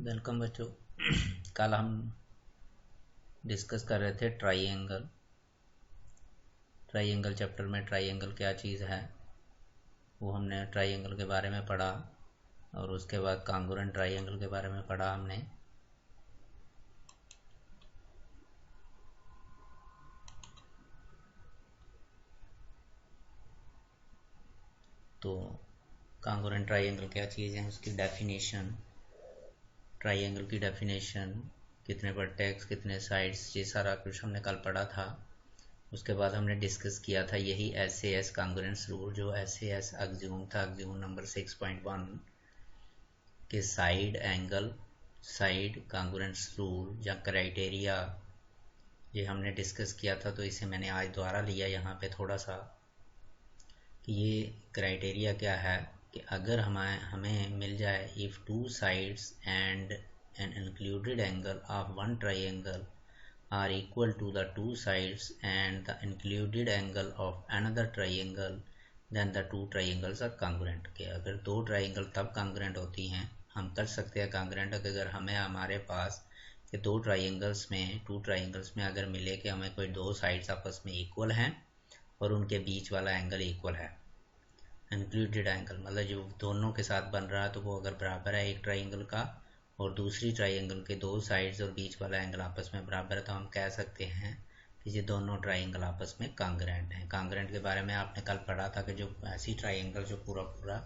Welcome बच्चों। कल हम डिस्कस कर रहे थे ट्राइंगल चैप्टर में ट्राइंगल क्या चीज़ है वो हमने ट्राइंगल के बारे में पढ़ा और उसके बाद कांगोरेंट ट्राइंगल के बारे में पढ़ा हमने। तो कांगोरेंट ट्राइंगल क्या चीज़ है, उसकी डेफिनेशन, ट्राइंगल की डेफिनेशन, कितने वर्टेक्स कितने साइड्स, ये सारा कुछ हमने कल पढ़ा था। उसके बाद हमने डिस्कस किया था यही SAS कांगोरेंस रूल, जो SAS एक्सियोम था, एक्सियोम नंबर 6.1 के साइड एंगल साइड कांगोरेंस रूल या क्राइटेरिया, ये हमने डिस्कस किया था। तो इसे मैंने आज दोबारा लिया यहाँ पे थोड़ा सा कि ये क्राइटेरिया क्या है कि अगर हमें मिल जाए if two sides and an included angle of one triangle are equal to the two sides and the included angle of another triangle, then the two triangles are congruent। के अगर दो ट्राइंगल तब congruent होती हैं, हम कर सकते हैं congruent अगर हमें हमारे पास कि टू ट्राइंगल्स में अगर मिले कि हमें कोई दो साइड्स आपस में इक्वल हैं और उनके बीच वाला एंगल इक्वल है। इंक्लूडेड एंगल मतलब जो दोनों के साथ बन रहा है तो वो अगर बराबर है एक ट्राइंगल का और दूसरी ट्राइंगल के दो साइड्स और बीच वाला एंगल आपस में बराबर है, तो हम कह सकते हैं कि ये दोनों ट्राइंगल आपस में कांग्रेंट हैं। कांग्रेंट के बारे में आपने कल पढ़ा था कि जो ऐसी ट्राइंगल जो पूरा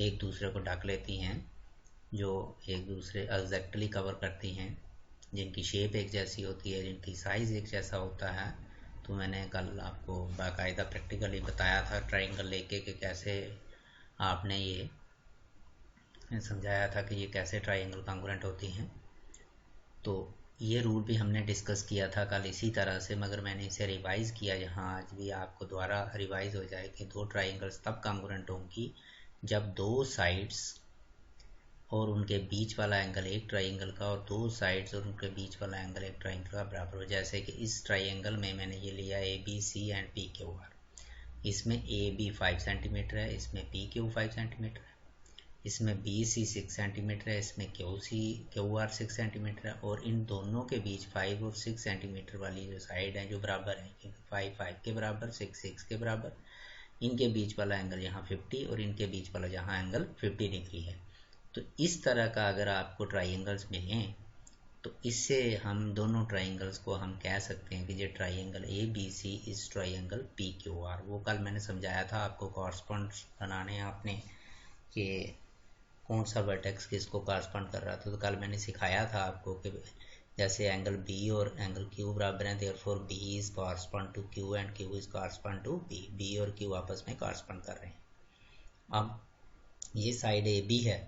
एक दूसरे को ढक लेती हैं, जो एक दूसरे एग्जैक्टली कवर करती हैं, जिनकी शेप एक जैसी होती है, जिनकी साइज़ एक जैसा होता है। तो मैंने कल आपको बाकायदा प्रैक्टिकली बताया था ट्राइंगल लेके कि कैसे आपने ये समझाया था कि ये कैसे ट्राइंगल कांग्रुएंट होती हैं। तो ये रूल भी हमने डिस्कस किया था कल इसी तरह से, मगर मैंने इसे रिवाइज़ किया यहाँ आज भी आपको द्वारा रिवाइज़ हो जाए कि दो ट्राइंगल्स तब कांग्रुएंट होंगी जब दो साइड्स और उनके बीच वाला एंगल एक ट्राइंगल का और दो साइड्स और उनके बीच वाला एंगल एक ट्राइंगल का बराबर हो। जैसे कि इस ट्राइंगल में मैंने ये लिया ABC एंड PQR, इसमें AB 5 सेंटीमीटर है, इसमें PQ 5 सेंटीमीटर है, इसमें BC 6 सेंटीमीटर है, इसमें QR 6 सेंटीमीटर है, और इन दोनों के बीच 5 और 6 सेंटीमीटर वाली जो साइड है जो बराबर है, क्योंकि 5 5 के बराबर 6 6 के बराबर, इनके बीच वाला एंगल यहाँ 50 और इनके बीच वाला यहाँ एंगल 50 डिग्री है। तो इस तरह का अगर आपको ट्राइंगल्स मिलें तो इससे हम दोनों ट्राइंगल्स को हम कह सकते हैं कि ये ट्राइंगल ABC इस ट्राइंगल PQR। वो कल मैंने समझाया था आपको, कॉरस्पॉन्ड बनाने आपने कि कौन सा वर्टेक्स किसको कॉरस्पॉन्ड कर रहा था। तो कल मैंने सिखाया था आपको कि जैसे एंगल B और एंगल Q बराबर हैं, therefore B is correspond to Q and Q is correspond to B। B और Q आपस में कॉरस्पॉन्ड कर रहे हैं। अब ये साइड AB है,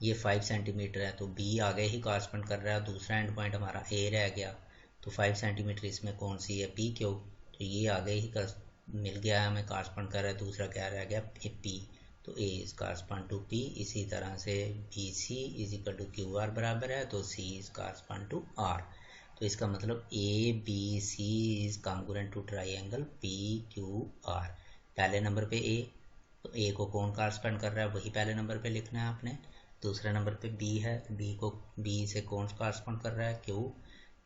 ये 5 सेंटीमीटर है, तो B आगे ही कॉरस्पॉन्ड कर रहा है, दूसरा एंड पॉइंट हमारा A रह गया, तो 5 सेंटीमीटर इसमें कौन सी है, PQ, तो ये आगे ही मिल गया है हमें, कॉरस्पॉन्ड कर रहा है, दूसरा क्या रह गया P, तो A is correspond to P। इसी तरह से BC is equal to QR बराबर है, तो C is correspond to R। तो इसका मतलब ABC is congruent to triangle PQR। पहले नंबर पे A, तो A को कौन कॉरस्पॉन्ड कर रहा है वही पहले नंबर पे लिखना है आपने। दूसरे नंबर पे B है, B से कौन कॉरस्पॉन्ड कर रहा है Q,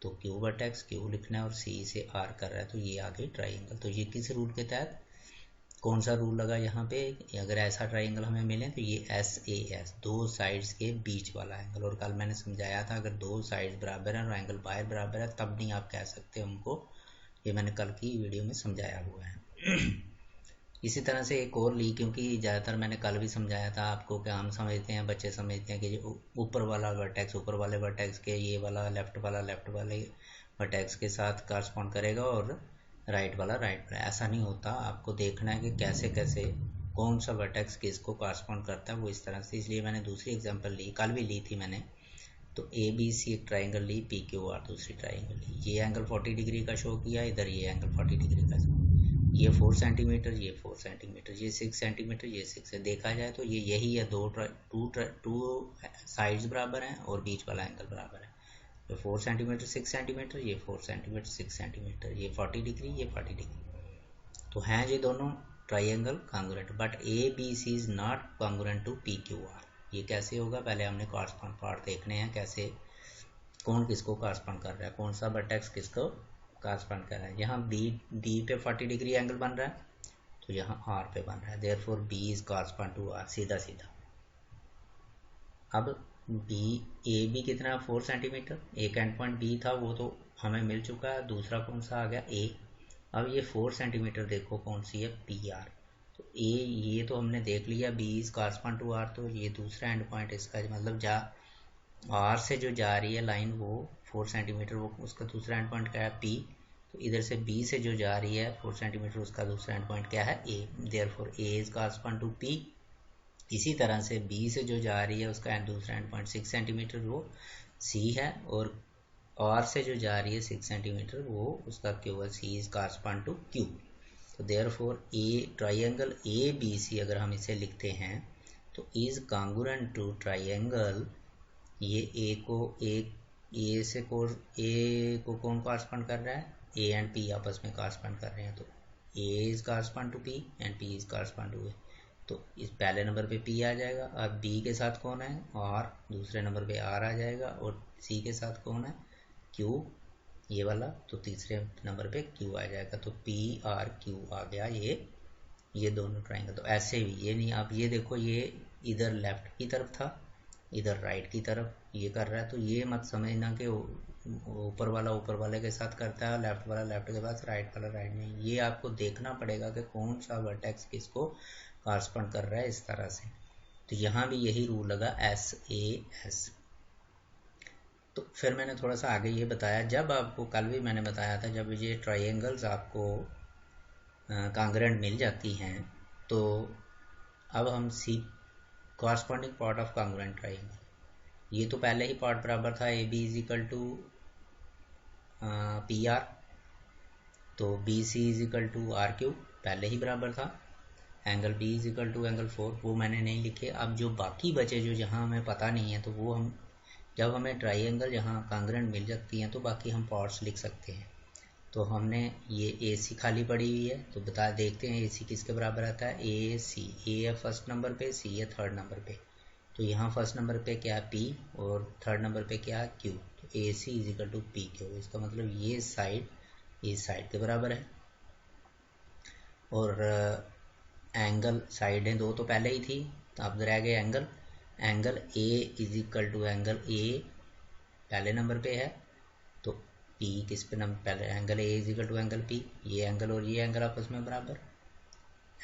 तो Q वर्टेक्स Q लिखना है, और C से R कर रहा है, तो ये आ गई ट्राइंगल। तो ये किस रूल के तहत, कौन सा रूल लगा यहाँ पे, अगर ऐसा ट्राइंगल हमें मिले तो ये SAS दो साइड्स के बीच वाला एंगल। और कल मैंने समझाया था अगर दो साइड्स बराबर हैं और एंगल बाहर बराबर है तब नहीं आप कह सकते उनको, ये मैंने कल की वीडियो में समझाया हुआ है। इसी तरह से एक और ली, क्योंकि ज़्यादातर मैंने कल भी समझाया था आपको कि हम समझते हैं, बच्चे समझते हैं कि जो ऊपर वाला वर्टेक्स ऊपर वाले वर्टेक्स के ये वाला लेफ्ट वाले वर्टेक्स के साथ कॉरस्पॉन्ड करेगा और राइट वाला। ऐसा नहीं होता, आपको देखना है कि कैसे कैसे कौन सा वर्टेक्स किसको कॉरस्पॉन्ड करता है, वो इस तरह से। इसलिए मैंने दूसरी एग्जांपल ली, कल भी ली थी मैंने, तो ABC एक ट्राइंगल ली, PQR दूसरी ट्राइंगल ली। ये एंगल 40 डिग्री का शो किया, इधर ये एंगल 40 डिग्री का शो, ये 4 सेंटीमीटर, ये 4 सेंटीमीटर, ये 6 सेंटीमीटर, ये 6 है। देखा जाए तो ये यही है, टू साइड्स बराबर हैं और बीच वाला एंगल बराबर है। ये 4 सेंटीमीटर 6 सेंटीमीटर, ये 4 सेंटीमीटर 6 सेंटीमीटर, ये 40 डिग्री, ये 40 डिग्री। तो हैं ये दोनों triangle congruent, but ABC is not congruent to PQR। ये कैसे होगा, पहले हमने कॉरस्पॉन्ड पार्ट देखने हैं कैसे कौन किसको कॉरस्पॉन्ड कर रहा है, कौन सा वर्टेक्स किसको कॉरस्पॉन्ड कर रहा है। यहाँ डी पे 40 डिग्री एंगल बन रहा है तो यहाँ आर पे बन रहा है, therefore B is correspond to R, सीधा सीधा। अब बी ए बी कितना है 4 सेंटीमीटर, एक एंड पॉइंट बी था वो तो हमें मिल चुका है, दूसरा कौन सा आ गया ए। अब ये 4 सेंटीमीटर देखो कौन सी है पी आर, तो ए ये तो हमने देख लिया B is correspond to R, तो ये दूसरा एंड पॉइंट इसका मतलब जा आर से जो जा रही है लाइन वो 4 सेंटीमीटर, वो उसका दूसरा एंड पॉइंट क्या है पी, तो इधर से बी से जो जा रही है 4 सेंटीमीटर उसका दूसरा एंड पॉइंट क्या है A, therefore A is correspond to P. इसी तरह से बी से जो जा रही है उसका दूसरा एंड पॉइंट 6 सेंटीमीटर वो सी है, और आर से जो जा रही है 6 सेंटीमीटर वो उसका क्यू है, C is correspond to Q. तो therefore A triangle A B C अगर हम इसे लिखते हैं तो इज कॉन्ग्रुएंट टू ट्राइंगल, ये ए को ए से ए को कौन कॉरस्पॉन्ड कर रहा है, ए एंड पी आपस में कॉरस्पॉन्ड कर रहे हैं, तो A is correspond to P and P is correspond to A, तो इस पहले नंबर पे पी आ जाएगा। अब बी के साथ कौन है आर, दूसरे नंबर पे आर आ जाएगा, और सी के साथ कौन है क्यू ये वाला, तो तीसरे नंबर पे क्यू आ जाएगा, तो पी आर क्यू आ गया ये दोनों ट्राइंगल। तो ऐसे भी ये नहीं, आप ये देखो ये इधर लेफ्ट की तरफ था इधर राइट की तरफ ये कर रहा है, तो ये मत समझना कि ऊपर वाला ऊपर वाले के साथ करता है, लेफ्ट वाला लेफ्ट के पास, राइट वाला राइट में, ये आपको देखना पड़ेगा कि कौन सा वर्टेक्स किसको कॉरस्पॉन्ड कर रहा है इस तरह से। तो यहाँ भी यही रूल लगा एस ए एस। तो फिर मैंने थोड़ा सा आगे ये बताया, जब आपको कल भी मैंने बताया था जब ये ट्राइंगल्स आपको कॉन्ग्रुएंट मिल जाती हैं तो अब हम C corresponding part of congruent triangle, ये तो पहले ही पार्ट बराबर था A B is equal to P R, तो B C is equal to R Q पहले ही बराबर था, angle B is equal to angle 4 वो मैंने नहीं लिखे। अब जो बाकी बचे जो जहाँ हमें पता नहीं है तो वो हम जब हमें ट्राइंगल जहाँ कॉन्ग्रुएंट मिल जाती हैं तो बाकी हम पार्ट्स लिख सकते हैं। तो हमने ये ए सी खाली पड़ी हुई है तो देखते हैं ए सी किसके बराबर आता है, ए सी, ए है फर्स्ट नंबर पे, सी है थर्ड नंबर पे, तो यहाँ फर्स्ट नंबर पे क्या है पी और थर्ड नंबर पे क्या है क्यू, तो A C is equal to P Q, इसका मतलब ये साइड इस साइड के बराबर है। और एंगल साइडें दो तो पहले ही थी, तो अब रह गए angle, angle A is equal to angle A पहले नंबर पे है, तो पी किस पे नंबर पहले, angle A is equal to angle P, ये एंगल और ये एंगल आपस में बराबर।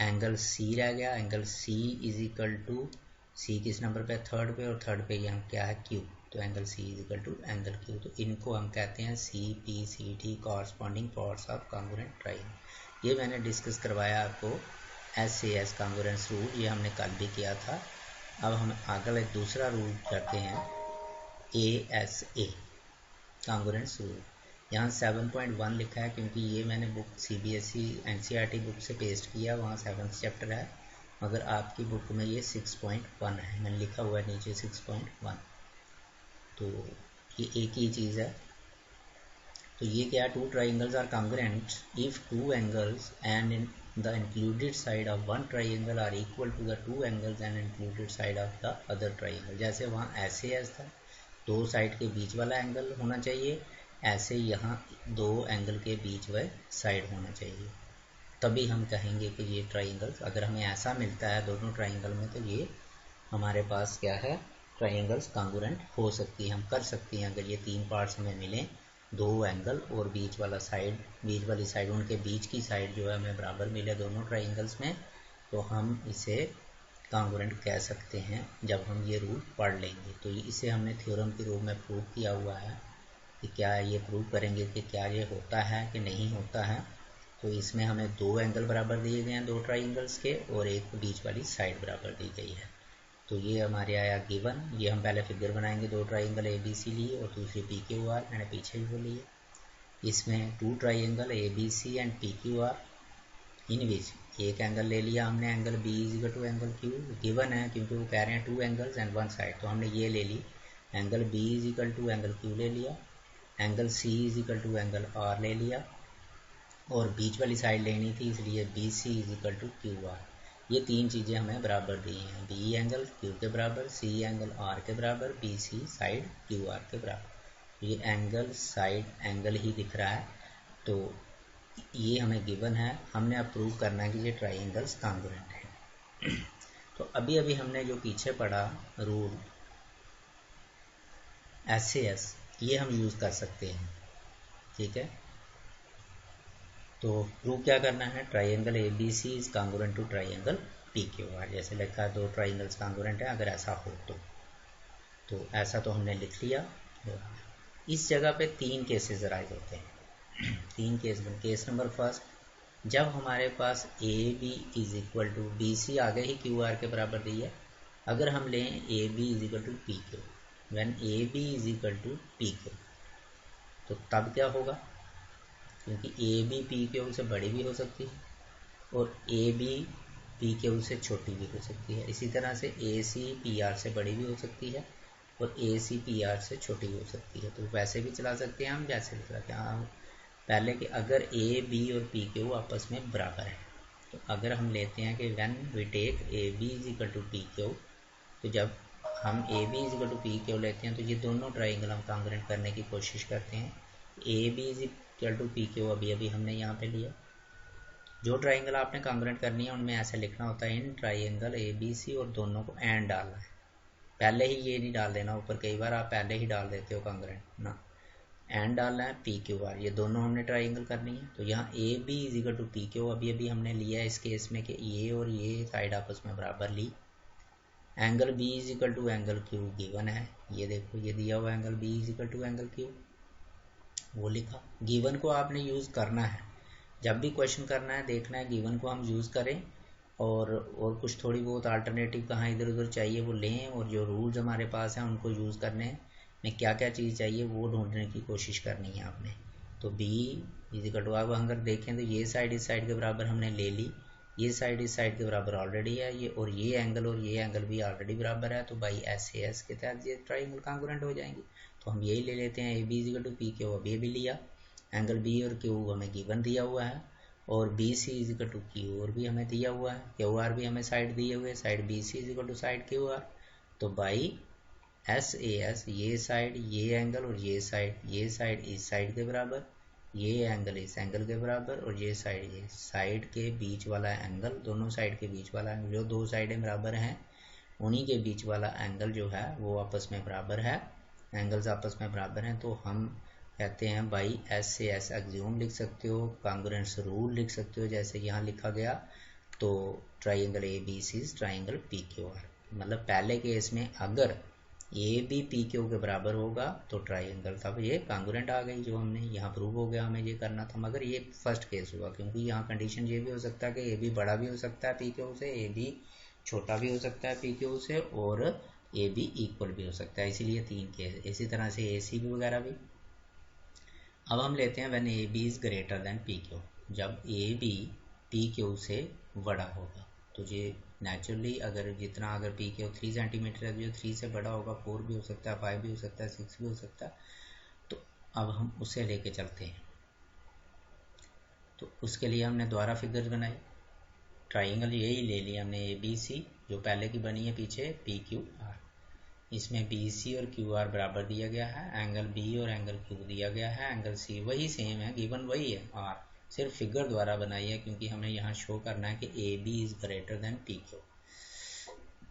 एंगल सी रह गया, angle C is equal to C किस नंबर पे थर्ड पे, और थर्ड पे यहाँ क्या है क्यू, तो angle C is equal to angle Q. तो इनको हम कहते हैं C P C T corresponding parts of congruent triangle. ये मैंने डिस्कस करवाया आपको S A S congruence rule, ये हमने कल भी किया था। अब हम आगे एक दूसरा रूल करते हैं ए एस ए कॉन्ग्रुएंस रूल। यहाँ 7.1 लिखा है क्योंकि ये मैंने बुक CBSE NCERT बुक से पेस्ट किया, वहाँ 7th चैप्टर है, मगर आपकी बुक में ये 6.1 है, मैंने लिखा हुआ है नीचे 6.1, तो ये एक ही चीज़ है। तो ये क्या, two triangles are congruent if two angles and in the included side of one triangle are equal to the two angles and included side of the other triangle। जैसे वहाँ ऐसे था दो साइड के बीच वाला एंगल होना चाहिए, ऐसे यहाँ दो एंगल के बीच वह साइड होना चाहिए, तभी हम कहेंगे कि ये ट्राइंगल्स, अगर हमें ऐसा मिलता है दोनों ट्राइंगल में तो ये हमारे पास क्या है ट्राइंगल्स कॉन्ग्रुएंट हो सकती है, हम कर सकते हैं। अगर ये तीन पार्ट्स हमें मिलें, दो एंगल और बीच वाला साइड, बीच वाली साइड उनके बीच की साइड जो है हमें बराबर मिले दोनों ट्राइंगल्स में, तो हम इसे कॉन्ग्रुएंट कह सकते हैं जब हम ये रूल पढ़ लेंगे। तो इसे हमने थ्योरम के रूप में प्रूव किया हुआ है कि क्या ये प्रूव करेंगे कि क्या ये होता है कि नहीं होता है। तो इसमें हमें दो एंगल बराबर दिए गए हैं दो ट्राइंगल्स के, और एक बीच वाली साइड बराबर दी गई है। तो ये हमारे आया गिवन, ये हम पहले फिगर बनाएंगे, दो ट्राइंगल ए बी सी लिए और दूसरी पी क्यू आर, मैंने पीछे भी बोली है। इसमें two triangle A B C and P Q R, in which एक एंगल ले लिया हमने, angle B is equal to angle Q, given है क्योंकि वो कह रहे हैं two angles and one side, तो हमने ये ले ली, angle B is equal to angle Q ले लिया, angle C is equal to angle R ले लिया, और बीच वाली साइड लेनी थी इसलिए B C is equal to Q R. ये तीन चीज़ें हमें बराबर दी हैं, बी एंगल क्यू के बराबर, सी एंगल आर के बराबर, B C side Q R के बराबर। ये एंगल साइड एंगल ही दिख रहा है, तो ये हमें गिवन है, हमने अब प्रूव करना है कि ये ट्राइंगल्स कॉन्ग्रुएंट है। तो अभी अभी हमने जो पीछे पढ़ा रूल SAS, ये हम यूज़ कर सकते हैं, ठीक है। तो प्रूव क्या करना है, triangle ABC is congruent to triangle PQR, जैसे लिखा है दो ट्राइंगल्स कॉन्ग्रुएंट है, अगर ऐसा हो तो ऐसा तो हमने लिख लिया। इस जगह पे तीन केसेस राइज होते हैं, तीन केस में। केस नंबर फर्स्ट, जब हमारे पास AB is equal to BC आगे ही QR के बराबर दी है, अगर हम लें AB is equal to PQ, when AB is equal to PQ, तो तब क्या होगा, क्योंकि AB PQ से बड़ी भी हो सकती है और AB PQ से छोटी भी हो सकती है। इसी तरह से AC PR से बड़ी भी हो सकती है और AC PR से छोटी भी हो सकती है। तो वैसे भी चला सकते हैं हम, जैसे भी चलाते हैं हम। पहले कि अगर AB और PQ आपस में बराबर है, तो अगर हम लेते हैं कि when we take AB is equal to PQ, तो जब हम AB is equal to PQ लेते हैं तो ये दोनों ट्राइंगल हम कॉन्ग्रुएंट करने की कोशिश करते हैं। AB is equal to PQ अभी अभी हमने यहाँ पे लिया। जो ट्राइंगल आपने कॉन्ग्रुएंट करनी है उनमें ऐसे लिखना होता है इन ट्राइंगल ABC, और दोनों को एंड डालना है, पहले ही ये नहीं डाल देना ऊपर, कई बार आप पहले ही डाल देते हो कॉन्ग्रुएंट ना, एंड डालना है PQR, ये दोनों हमने ट्राइंगल करनी है। तो यहाँ AB is equal to PQ अभी अभी हमने लिया है इस केस में कि ये और ये साइड आपस में बराबर ली। Angle B is equal to angle Q given है, ये देखो ये दिया हुआ angle B is equal to angle Q, वो लिखा। गिवन को आपने यूज़ करना है, जब भी क्वेश्चन करना है देखना है गिवन को हम यूज़ करें, और कुछ थोड़ी बहुत अल्टरनेटिव कहाँ इधर उधर चाहिए वो लें, और जो रूल्स हमारे पास हैं उनको यूज़ करने हैं, में क्या क्या चीज़ चाहिए वो ढूंढने की कोशिश करनी है आपने। तो B इज इक्वल टू, अब अगर देखें तो ये साइड इस साइड के बराबर हमने ले ली, ये साइड इस साइड के बराबर ऑलरेडी है, ये और ये एंगल भी ऑलरेडी बराबर है, तो बाई SAS के तहत ये ट्राइंगल कॉन्ग्रुएंट हो जाएंगे। तो हम यही ले लेते हैं, AB is equal to PQ अभी भी लिया, एंगल B और Q हमें गिवन दिया हुआ है, और BC is equal to QR भी हमें दिया हुआ है, QR भी हमें साइड दिए हुए, side BC is equal to side QR। तो बाई SAS ये साइड ये एंगल और ये साइड इस साइड के बराबर, ये एंगल इस एंगल के बराबर, और ये साइड के बीच वाला एंगल, दोनों साइड के बीच वाला एंगल, जो दो साइडें बराबर हैं उन्हीं के बीच वाला एंगल जो है वो आपस में बराबर है, एंगल्स आपस में बराबर हैं। तो हम कहते हैं बाई SAS एक्सियोम लिख सकते हो, कॉन्ग्रुएंस रूल लिख सकते हो, जैसे यहाँ लिखा गया। तो ट्राइंगल ABC ट्राइंगल PQR, मतलब पहले केस में अगर AB PQ के बराबर होगा तो ट्राइंगल, तब ये कॉन्ग्रुएंट आ गई, जो हमने यहाँ प्रूव हो गया, हमें ये करना था। मगर ये फर्स्ट केस हुआ, क्योंकि यहाँ कंडीशन ये भी हो सकता है कि AB बड़ा भी हो सकता है PQ से, AB छोटा भी हो सकता है PQ से, और AB इक्वल भी हो सकता है, इसीलिए तीन केस। इसी तरह से AC भी वगैरह भी। अब हम लेते हैं when AB is greater than PQ, जब AB PQ से बड़ा होगा, तो ये नेचुरली अगर PQ 3 सेंटीमीटर है, जो 3 से बड़ा होगा 4 भी हो सकता है, 5 भी हो सकता है, 6 भी हो सकता है। तो अब हम उसे लेके चलते हैं। तो उसके लिए हमने दोबारा फिगर्स बनाई, ट्राइंगल यही ले लिया हमने ABC, जो पहले की बनी है पीछे PQR, इसमें BC और QR बराबर दिया गया है, एंगल B और एंगल Q दिया गया है, एंगल C वही सेम है, गिवन वही है, R सिर्फ फिगर द्वारा बनाई है, क्योंकि हमें यहाँ शो करना है कि AB is greater than PQ,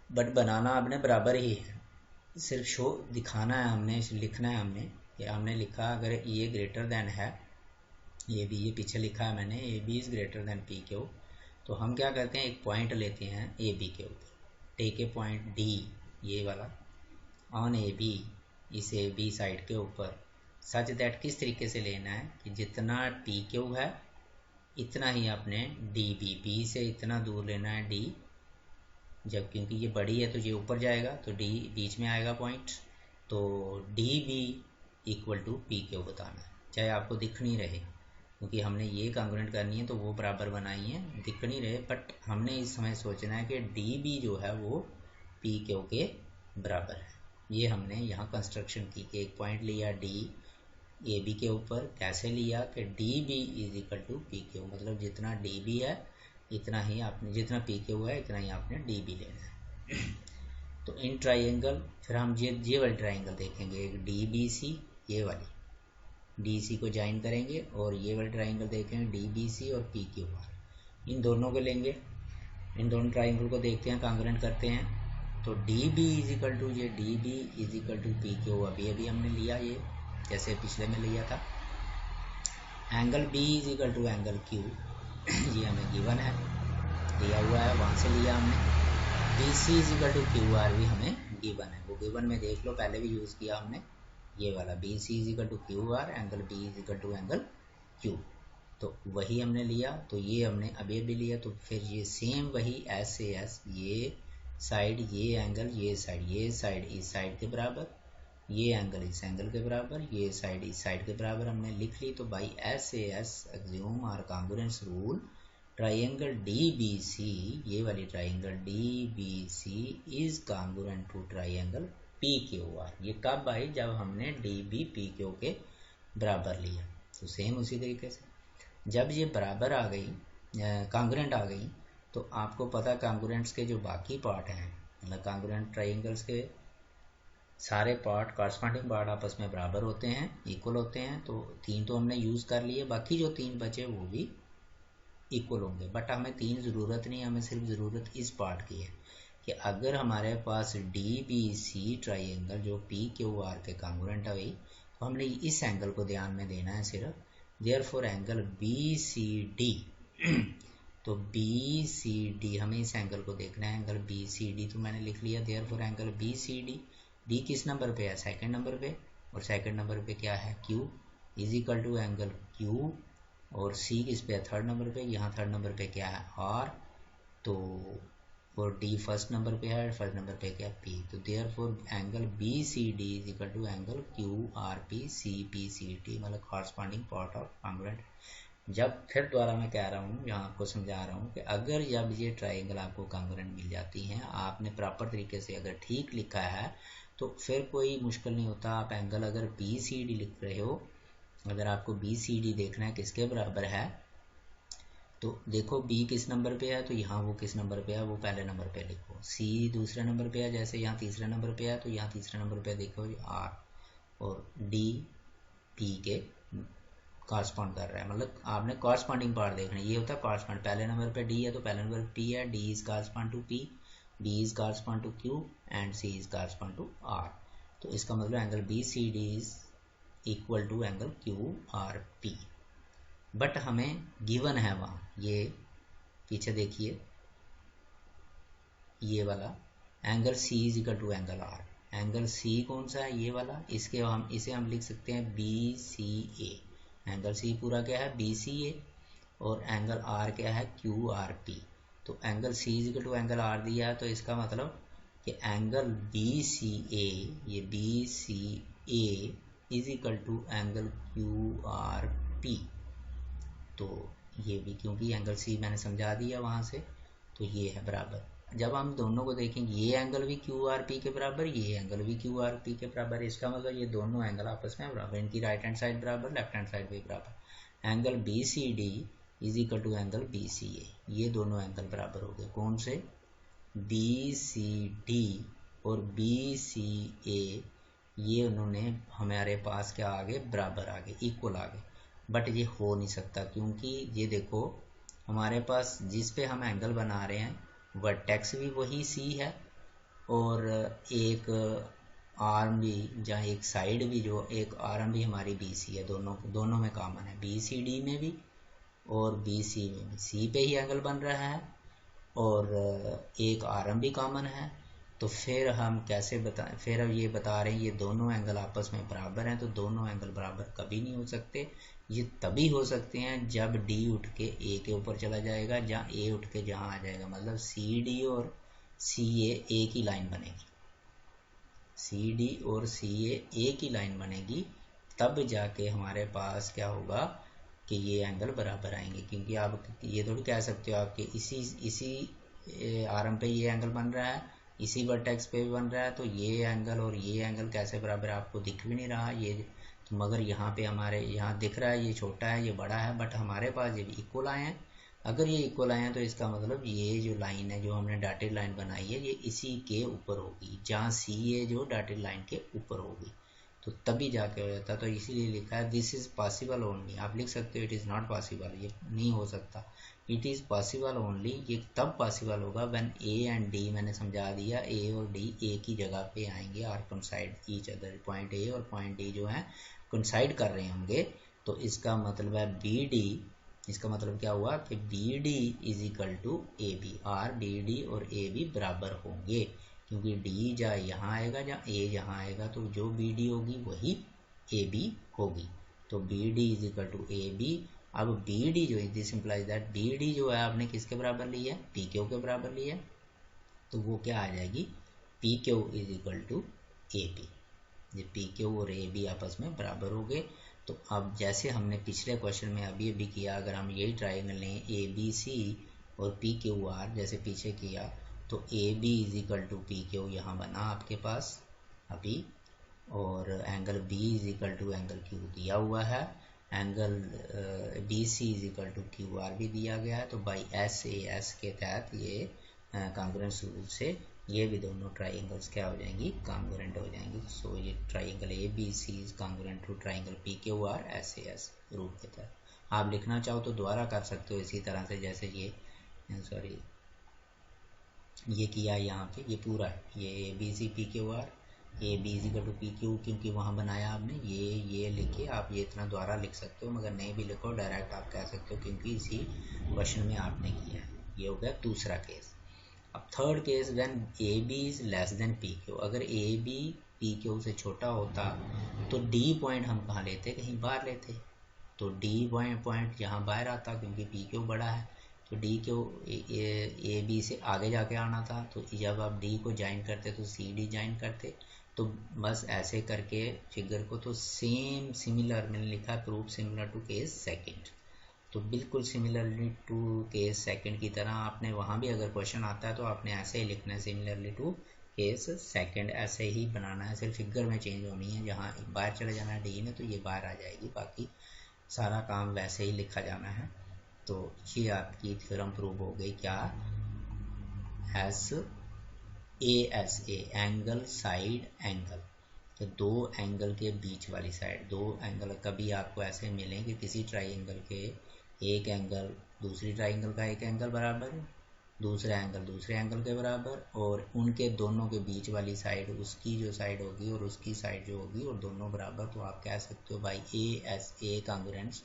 but बनाना आपने बराबर ही है, सिर्फ शो दिखाना है हमने, लिखना है हमने कि हमने लिखा अगर ये ग्रेटर देन है AB, ये पीछे लिखा है मैंने AB is greater than PQ, तो हम क्या करते हैं एक पॉइंट लेते हैं AB के ऊपर, टेक ए पॉइंट D ये वाला ऑन AB, इस AB साइड के ऊपर, सच दैट किस तरीके से लेना है कि जितना PQ है इतना ही आपने B से इतना दूर लेना है D, जब क्योंकि ये बड़ी है तो ये ऊपर जाएगा, तो D बीच में आएगा पॉइंट, तो DB इक्वल टू PQ बताना है, चाहे आपको दिख नहीं रहे, क्योंकि हमने ये कॉन्ग्रुएंट करनी है तो वो बराबर बनाई है, दिख नहीं रहे, बट हमने इस समय सोचना है कि DB जो है वो PQ के बराबर है। ये हमने यहाँ कंस्ट्रक्शन की कि एक पॉइंट लिया D AB के ऊपर, कैसे लिया कि DB is equal to PQ, मतलब जितना DB है इतना ही आपने, जितना पी क्यू है इतना ही आपने डी बी लेना है। तो इन ट्राइंगल, फिर हम ये वाली ट्राइंगल देखेंगे, एक डी बी सी, ये वाली डी सी को ज्वाइन करेंगे, और ये वाली ट्राइंगल देखेंगे डी बी सी और पी क्यू आर, इन दोनों को लेंगे, इन दोनों ट्राइंगल को देखते हैं, कांग्रेंट करते हैं। तो D B is equal to, ये D B is equal to P Q, अभी हमने लिया ये, जैसे पिछले में लिया था। Angle B is equal to angle Q, ये हमें गिवन है, दिया हुआ है, वहाँ से लिया हमने। B C is equal to Q R भी हमें गिवन है, वो गिवन में देख लो, पहले भी यूज़ किया हमने ये वाला, B C is equal to Q R, angle B is equal to angle Q, तो वही हमने लिया। तो ये हमने अभी लिया, तो फिर ये सेम वही एस से एस, ये साइड, ये एंगल, ये साइड इस साइड के बराबर, ये एंगल इस एंगल के बराबर, ये साइड इस साइड के बराबर हमने लिख ली। तो बाई एस से एस एक्सियोम और congruence rule, triangle D B C, ये वाली triangle D B C is congruent to triangle P Q R. ये कब आई? जब हमने डी बी पी क्यू के बराबर लिया। तो सेम उसी तरीके से जब ये बराबर आ गई, कांग्रुएंट आ गई, तो आपको पता कांग्रुएंट्स के जो बाकी पार्ट हैं, मतलब कांग्रुएंट ट्राइंगल्स के सारे पार्ट, कॉरस्पॉन्डिंग पार्ट आपस में बराबर होते हैं, इक्वल होते हैं। तो 3 तो हमने यूज़ कर लिए, बाकी जो 3 बचे वो भी इक्वल होंगे, बट हमें 3 ज़रूरत नहीं, हमें सिर्फ ज़रूरत इस पार्ट की है कि अगर हमारे पास डी बी सी ट्राइंगल जो पी क्यू आर के कांग्रुएंट है, तो हमने इस एंगल को ध्यान में देना है सिर्फ। Therefore angle B C D, तो बी सी डी हमें इस एंगल को देखना है, एंगल बी सी डी तो मैंने लिख लिया। Therefore angle B C D, D किस नंबर पे है? सेकंड नंबर पे, और सेकंड नंबर पे क्या है? Q, is equal to angle Q, और सी किस पे है? थर्ड नंबर पे, यहाँ थर्ड नंबर पे क्या है? आर, तो और डी फर्स्ट नंबर पे है, फर्स्ट नंबर पे क्या? पी। तो therefore angle B C D is equal to angle Q R P C P C T, मतलब कॉरस्पॉन्डिंग पार्ट ऑफ कांग्रुएंट। जब फिर दोबारा मैं कह रहा हूँ, यहाँ आपको समझा रहा हूँ कि अगर जब ये ट्राइंगल आपको कांग्रुएंट मिल जाती हैं, आपने प्रॉपर तरीके से अगर ठीक लिखा है, तो फिर कोई मुश्किल नहीं होता। आप एंगल अगर बी सी डी लिख रहे हो, अगर आपको बी सी डी देखना है किसके बराबर है, तो देखो बी किस नंबर पे है, तो यहाँ वो किस नंबर पे है, वो पहले नंबर पे लिखो। सी दूसरे नंबर पे है, जैसे यहाँ तीसरे नंबर पे है, तो यहाँ तीसरे नंबर पे देखो आर, और डी पी के कॉरस्पॉन्ड कर रहा है, मतलब आपने कॉरस्पॉन्डिंग पार्ट देखना है। ये होता है कॉरस्पॉन्ड, पहले नंबर पे डी है तो पहले नंबर पे पी है, D is correspond to P, B is correspond to Q, and C is correspond to R. तो इसका मतलब angle B C D is equal to angle Q R P, but हमें given है वहाँ, ये पीछे देखिए, ये वाला angle C is equal to angle R. Angle C कौन सा है? ये वाला, इसे हम लिख सकते हैं बी सी ए। एंगल सी पूरा क्या है? बी सी ए, और एंगल आर क्या है? Q R P. तो angle C is equal to angle R दिया है, तो इसका मतलब कि एंगल बी सी ए, ये B C A is equal to angle Q R P. तो ये भी, क्योंकि एंगल सी मैंने समझा दिया वहाँ से, तो ये है बराबर। जब हम दोनों को देखेंगे, ये एंगल भी क्यू आर पी के बराबर, ये एंगल भी क्यू आर पी के बराबर, इसका मतलब ये दोनों एंगल आपस में बराबर, इनकी राइट हैंड साइड बराबर, लेफ्ट हैंड साइड भी बराबर। Angle B C D is equal to angle B C A, ये दोनों एंगल बराबर हो गए। कौन से? बी सी डी और बी सी ए, ये उन्होंने हमारे पास क्या आ गए? बराबर आ गए, इक्वल आ गए। बट ये हो नहीं सकता, क्योंकि ये देखो हमारे पास जिस पे हम एंगल बना रहे हैं वर्टेक्स भी वही सी है, और एक आर्म भी, जहाँ एक साइड भी, जो एक आर्म भी हमारी बी सी है, दोनों में कॉमन है, बी सी डी में भी और बी सी में भी। सी पे ही एंगल बन रहा है और एक आर्म भी कॉमन है। तो फिर हम कैसे बताएं? फिर ये बता रहे हैं ये दोनों एंगल आपस में बराबर हैं, तो दोनों एंगल बराबर कभी नहीं हो सकते। ये तभी हो सकते हैं जब डी उठ के ए के ऊपर चला जाएगा, जहाँ ए उठ के जहाँ आ जाएगा, मतलब सी डी और सी ए एक ही लाइन बनेगी, सी डी और सी ए एक ही लाइन बनेगी, तब जाके हमारे पास क्या होगा कि ये एंगल बराबर आएंगे। क्योंकि आप ये थोड़ी कह सकते हो आपके इसी आर्म पे ये एंगल बन रहा है, इसी वर्टेक्स पे भी बन रहा है, तो ये एंगल और ये एंगल कैसे बराबर है? आपको दिख भी नहीं रहा ये, तो मगर यहाँ पे हमारे यहाँ दिख रहा है ये छोटा है ये बड़ा है, बट हमारे पास ये भी इक्वल आए हैं, अगर ये इक्वल आए हैं तो इसका मतलब ये जो लाइन है जो हमने डॉटेड लाइन बनाई है ये इसी के ऊपर होगी, जहाँ सी है जो डॉटेड लाइन के ऊपर होगी, तो तभी जाके हो जाता। तो इसीलिए लिखा है दिस इज़ पॉसिबल ओनली। आप लिख सकते हो इट इज़ नॉट पॉसिबल, ये नहीं हो सकता। इट इज़ पॉसिबल ओनली, ये तब पॉसिबल होगा व्हेन ए एंड डी, मैंने समझा दिया, ए और डी एक ही जगह पे आएंगे, are coincide each other. Point A और पॉइंट डी जो है कोइंसाइड कर रहे होंगे, तो इसका मतलब है बी डी, इसका मतलब क्या हुआ कि B D is equal to A B, or B D और ए बी बराबर होंगे, क्योंकि डी जहाँ यहाँ आएगा जहाँ ए यहाँ आएगा, तो जो बी डी होगी वही ए बी होगी। तो B D is equal to A B. अब बी डी जो है this implies that B D जो है आपने किसके बराबर लिया है, पी क्यू के बराबर लिया है, तो वो क्या आ जाएगी, P Q is equal to A B. ये पी क्यू और ए बी आपस में बराबर हो गए। तो अब जैसे हमने पिछले क्वेश्चन में अभी अभी किया, अगर हम यही ट्राइंगल लें ए बी सी और पी क्यू आर जैसे पीछे किया, तो A B is equal to P Q यहाँ बना आपके पास अभी, और angle B is equal to angle Q दिया हुआ है, angle B C is equal to Q R भी दिया गया है। तो बाई एस ए एस के तहत ये कॉन्ग्रुएंस रूल से ये भी दोनों ट्राइंगल्स क्या हो जाएंगी, कॉन्ग्रुएंट हो जाएंगी। सो ये triangle A B C is congruent to triangle P Q R S A S rule के तहत। आप लिखना चाहो तो दोबारा कर सकते हो इसी तरह से, जैसे ये सॉरी ये किया यहाँ पे, ये पूरा है, ये A B C P Q R, A B is equal to P Q, क्योंकि वहाँ बनाया आपने, ये लिखे आप, ये इतना द्वारा लिख सकते हो, मगर नहीं भी लिखो डायरेक्ट आप कह सकते हो, क्योंकि इसी क्वेश्चन में आपने किया है। ये हो गया दूसरा केस। अब third case, when A B is less than P Q, अगर ए बी पी क्यू से छोटा होता तो डी पॉइंट हम कहाँ लेते, कहीं बाहर लेते, तो डी पॉइंट यहाँ बाहर आता क्योंकि पी क्यू बड़ा है, तो डी क्यू ए बी से आगे जाके आना था, तो जब आप डी को ज्वाइन करते तो सी डी ज्वाइन करते, तो बस ऐसे करके फिगर को, तो सेम सिमिलर मैंने लिखा proof similar to case second, तो बिल्कुल सिमिलरली टू केस सेकंड की तरह आपने वहाँ भी अगर क्वेश्चन आता है तो आपने ऐसे ही लिखना है, सिमिलरली टू केस सेकंड ऐसे ही बनाना है, सिर्फ फिगर में चेंज होनी है, जहाँ बाहर चले जाना है डी ने तो ये बाहर आ जाएगी, बाकी सारा काम वैसे ही लिखा जाना है। तो ये आपकी थ्योरम प्रूव हो गई, क्या, S A angle side angle, तो दो एंगल के बीच वाली साइड, दो एंगल कभी आपको ऐसे मिलें कि किसी ट्राइंगल के एक एंगल दूसरी ट्राइंगल का एक एंगल बराबर, दूसरा एंगल दूसरे एंगल के बराबर, और उनके दोनों के बीच वाली साइड उसकी जो साइड होगी और उसकी साइड जो होगी और दोनों बराबर, तो आप कह सकते हो भाई एस ए कॉन्ग्रुएंस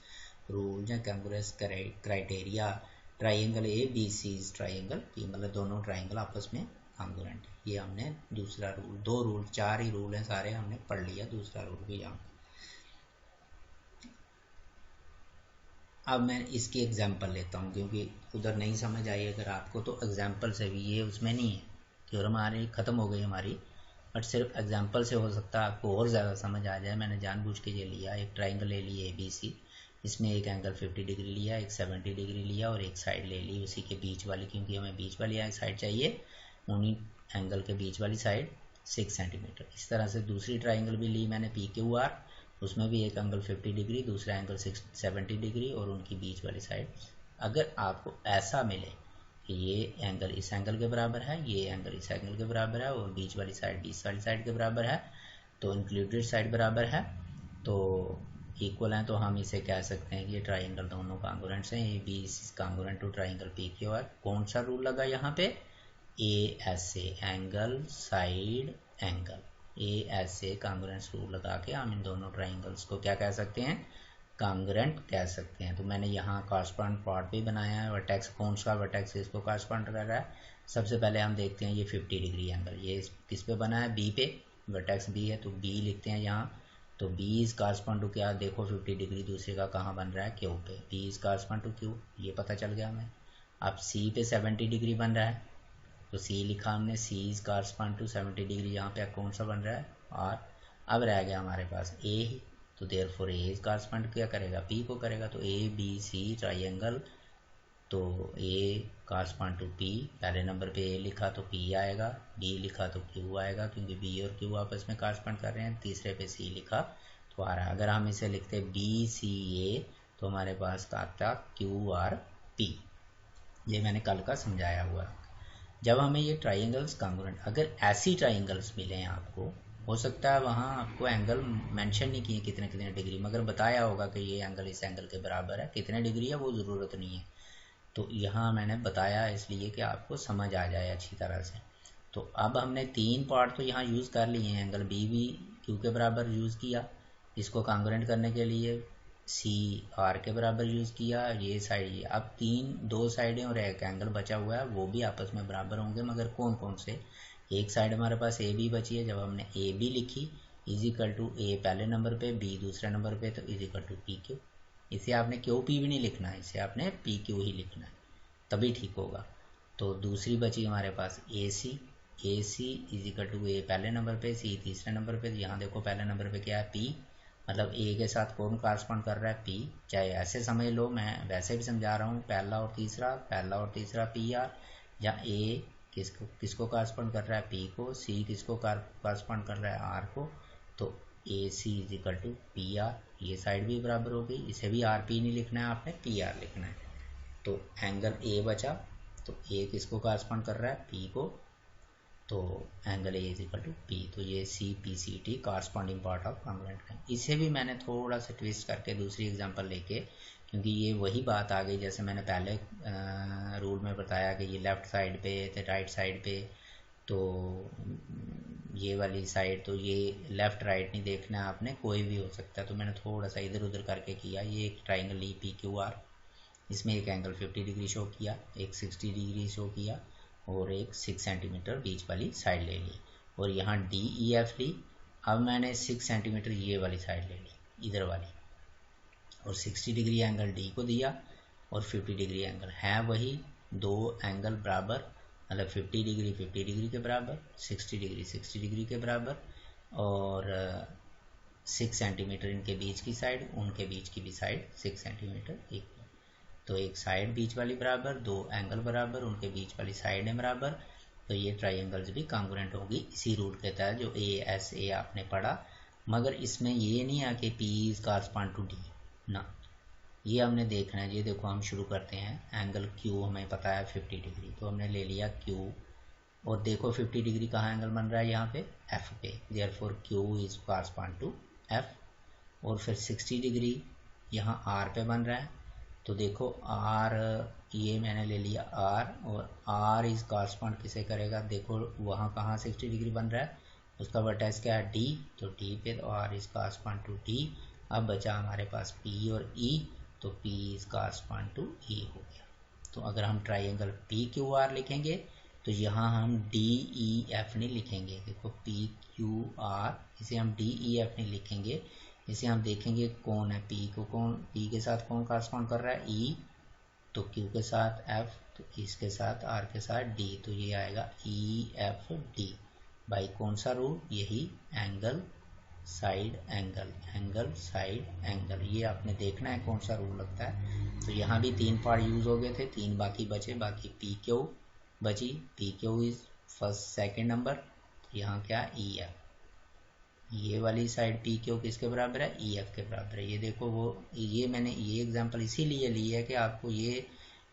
रूल या congruence criteria triangle A B C triangle P, मतलब दोनों ट्राइंगल आपस में कॉन्ग्रुएंट। ये हमने दूसरा रूल, दो रूल, चार ही रूल हैं सारे हमने पढ़ लिया, दूसरा रूल भी यहाँ। अब मैं इसकी एग्जांपल लेता हूँ, क्योंकि उधर नहीं समझ आई अगर आपको, तो एग्जांपल से भी, ये उसमें नहीं है, थ्योरम हमारी ख़त्म हो गई हमारी, बट सिर्फ एग्जांपल से हो सकता है आपको और ज़्यादा समझ आ जाए। मैंने जानबूझ के ये लिया, एक ट्राइंगल ले ली ए बी सी, इसमें एक एंगल 50 डिग्री लिया, एक 70 डिग्री लिया, और एक साइड ले ली उसी के बीच वाली, क्योंकि हमें बीच वाली साइड चाहिए, उन्हीं एंगल के बीच वाली साइड 6 सेंटीमीटर। इस तरह से दूसरी ट्राइंगल भी ली मैंने पी क्यू आर, उसमें भी एक एंगल 50 डिग्री, दूसरा एंगल 70 डिग्री, और उनकी बीच वाली साइड। अगर आपको ऐसा मिले कि ये एंगल इस एंगल के बराबर है, ये एंगल इस एंगल के बराबर है, और बीच वाली साइड इस वाली साइड के बराबर है, तो इंक्लूडेड साइड बराबर है, तो इक्वल है, तो हम इसे कह सकते हैं कि ये ट्राइंगल दोनों कॉन्ग्रुएंट्स हैं, A B is congruent to triangle P Q R. कौन सा रूल लगा यहाँ पे, A S A angle side angle, A S A congruence rule लगा के हम इन दोनों ट्राइंगल्स को क्या कह सकते हैं, कॉन्ग्रुएंट कह सकते हैं। तो मैंने यहाँ कॉरस्पॉन्ड प्लॉट भी बनाया है, वर्टेक्स कौन सा वर्टेक्स इसको कॉरस्पॉन्ड कर रहा है। सबसे पहले हम देखते हैं ये 50 डिग्री एंगल, ये किस पे बना है, बी पे, वर्टेक्स बी है, तो बी लिखते हैं यहाँ, तो बी इज कॉरस्पॉन्ड टू क्या, देखो 50 डिग्री दूसरे का कहाँ बन रहा है, क्यू पे, B is correspond to Q, ये पता चल गया हमें। अब सी पे 70 डिग्री बन रहा है, तो सी लिखा हमने, सी इज कॉरस्पॉन्ड टू 70 डिग्री, यहाँ पे कौन सा बन रहा है, और अब रह गया हमारे पास ए ही, तो देयरफॉर ए इज कॉरस्पॉन्ड क्या करेगा, पी को करेगा, तो ए बी सी ट्राइंगल, तो ए कॉरस्पॉन्ड टू पी, पहले नंबर पे ए लिखा तो पी आएगा, बी लिखा तो क्यू आएगा, क्योंकि बी और क्यू आपस में कॉरस्पॉन्ड कर रहे हैं, तीसरे पे सी लिखा तो आ रहा है। अगर हम इसे लिखते बी सी ए, तो हमारे पास आता क्यू आर पी, ये मैंने कल का समझाया हुआ है। जब हमें ये ट्राइंगल्स कांग्रुएंट, अगर ऐसी ट्राइंगल्स मिले आपको, हो सकता है वहाँ आपको एंगल मेंशन नहीं किए कितने कितने डिग्री, मगर बताया होगा कि ये एंगल इस एंगल के बराबर है, कितने डिग्री है वो ज़रूरत नहीं है। तो यहाँ मैंने बताया इसलिए कि आपको समझ आ जाए अच्छी तरह से। तो अब हमने 3 पार्ट तो यहाँ यूज़ कर लिए हैं। एंगल बी भी क्यू के बराबर यूज़ किया, इसको कांग्रुएंट करने के लिए सी आर के बराबर यूज़ किया, ये साइड ये। अब 2 साइडें और एक एंगल बचा हुआ है, वो भी आपस में बराबर होंगे, मगर कौन कौन से। एक साइड हमारे पास ए बी बची है, जब हमने ए बी लिखी इज इक्वल टू ए पहले नंबर पे, बी दूसरे नंबर पे, तो is equal to P Q. इसे आपने क्यू पी भी नहीं लिखना है, इसे आपने पी क्यू ही लिखना है, तभी ठीक होगा। तो दूसरी बची हमारे पास ए C is equal to A पहले नंबर पे, सी तीसरे नंबर पे। यहाँ देखो पहले नंबर पे क्या है, पी, मतलब ए के साथ कौन कॉरस्पॉन्ड कर रहा है, पी। चाहे ऐसे समझ लो, मैं वैसे भी समझा रहा हूँ, पहला और तीसरा पी आर, या ए किसको कॉरस्पॉन्ड कर रहा है, पी को, सी किसको कॉरस्पॉन्ड कर रहा है, आर को। तो A C is equal to P R, ये साइड भी बराबर हो गई, इसे भी आर पी नहीं लिखना है, आपने पी आर लिखना है। तो एंगल ए बचा, तो ए किसको कॉरस्पॉन्ड कर रहा है, पी को, तो angle A is equal to P. तो ये C P C T corresponding part of congruent है। इसे भी मैंने थोड़ा सा ट्विस्ट करके दूसरी एग्जांपल लेके, क्योंकि ये वही बात आ गई जैसे मैंने पहले रूल में बताया कि ये लेफ़्ट साइड पे तो राइट साइड पे, तो ये वाली साइड, तो ये लेफ़्ट राइट नहीं देखना है आपने, कोई भी हो सकता है। तो मैंने थोड़ा सा इधर उधर करके किया। ये एक triangle Lee P Q are, इसमें एक एंगल 50 डिग्री शो किया, एक 60 डिग्री शो किया, और एक 6 सेंटीमीटर बीच वाली साइड ले ली, और यहाँ डी ई एफ ली। अब मैंने 6 सेंटीमीटर ये वाली साइड ले ली, इधर वाली, और 60 डिग्री एंगल डी को दिया, और 50 डिग्री एंगल है वही, दो एंगल बराबर, मतलब 50 डिग्री के बराबर, 60 डिग्री के बराबर, और 6 सेंटीमीटर इनके बीच की साइड, उनके बीच की भी साइड 6 सेंटीमीटर इक्वल। तो एक साइड बीच वाली बराबर, दो एंगल बराबर, उनके बीच वाली साइडें बराबर। तो ये ट्राइंगल्स भी कांग्रुएंट होगी इसी रूल के तहत जो ए एस ए आपने पढ़ा। मगर इसमें ये नहीं है कि P is correspond to D ना, ये हमने देखना है। ये देखो हम शुरू करते हैं, एंगल क्यू हमें पता है 50 डिग्री, तो हमने ले लिया क्यू, और देखो 50 डिग्री कहाँ एंगल बन रहा है, यहाँ पे एफ पे, therefore Q is correspond to F. और फिर 60 डिग्री यहाँ आर पे बन रहा है, तो देखो आर, ये मैंने ले लिया आर, और आर इज कॉरस्पॉन्ड किसे करेगा, देखो वहाँ कहाँ 60 डिग्री बन रहा है, उसका वर्टेक्स क्या है, डी, तो डी पे, तो R is correspond to D. अब बचा हमारे पास पी और ई, तो P is correspond to E हो गया। तो अगर हम ट्राइंगल पी क्यू आर लिखेंगे, तो यहाँ हम डी ई एफ नहीं लिखेंगे, देखो पी क्यू आर, इसे हम डी ई एफ नहीं लिखेंगे, इसे हम देखेंगे कौन है, पी को कौन, पी के साथ कौन कॉरस्पॉन्ड कर रहा है, ई, तो क्यू के साथ एफ, तो इसके साथ आर के साथ डी, तो ये आएगा ई एफ डी बाई कौन सा रूल, यही angle side angle, angle side angle, ये आपने देखना है कौन सा रूल लगता है। तो यहाँ भी 3 पार्ट यूज हो गए थे, 3 बाकी बचे, बाकी पी क्यू बची, P Q is first second number, यहाँ क्या ई एफ, ये वाली साइड पी क्यू किसके बराबर है, ई एफ के बराबर है। ये देखो वो, ये मैंने ये एग्जांपल इसीलिए ली है कि आपको ये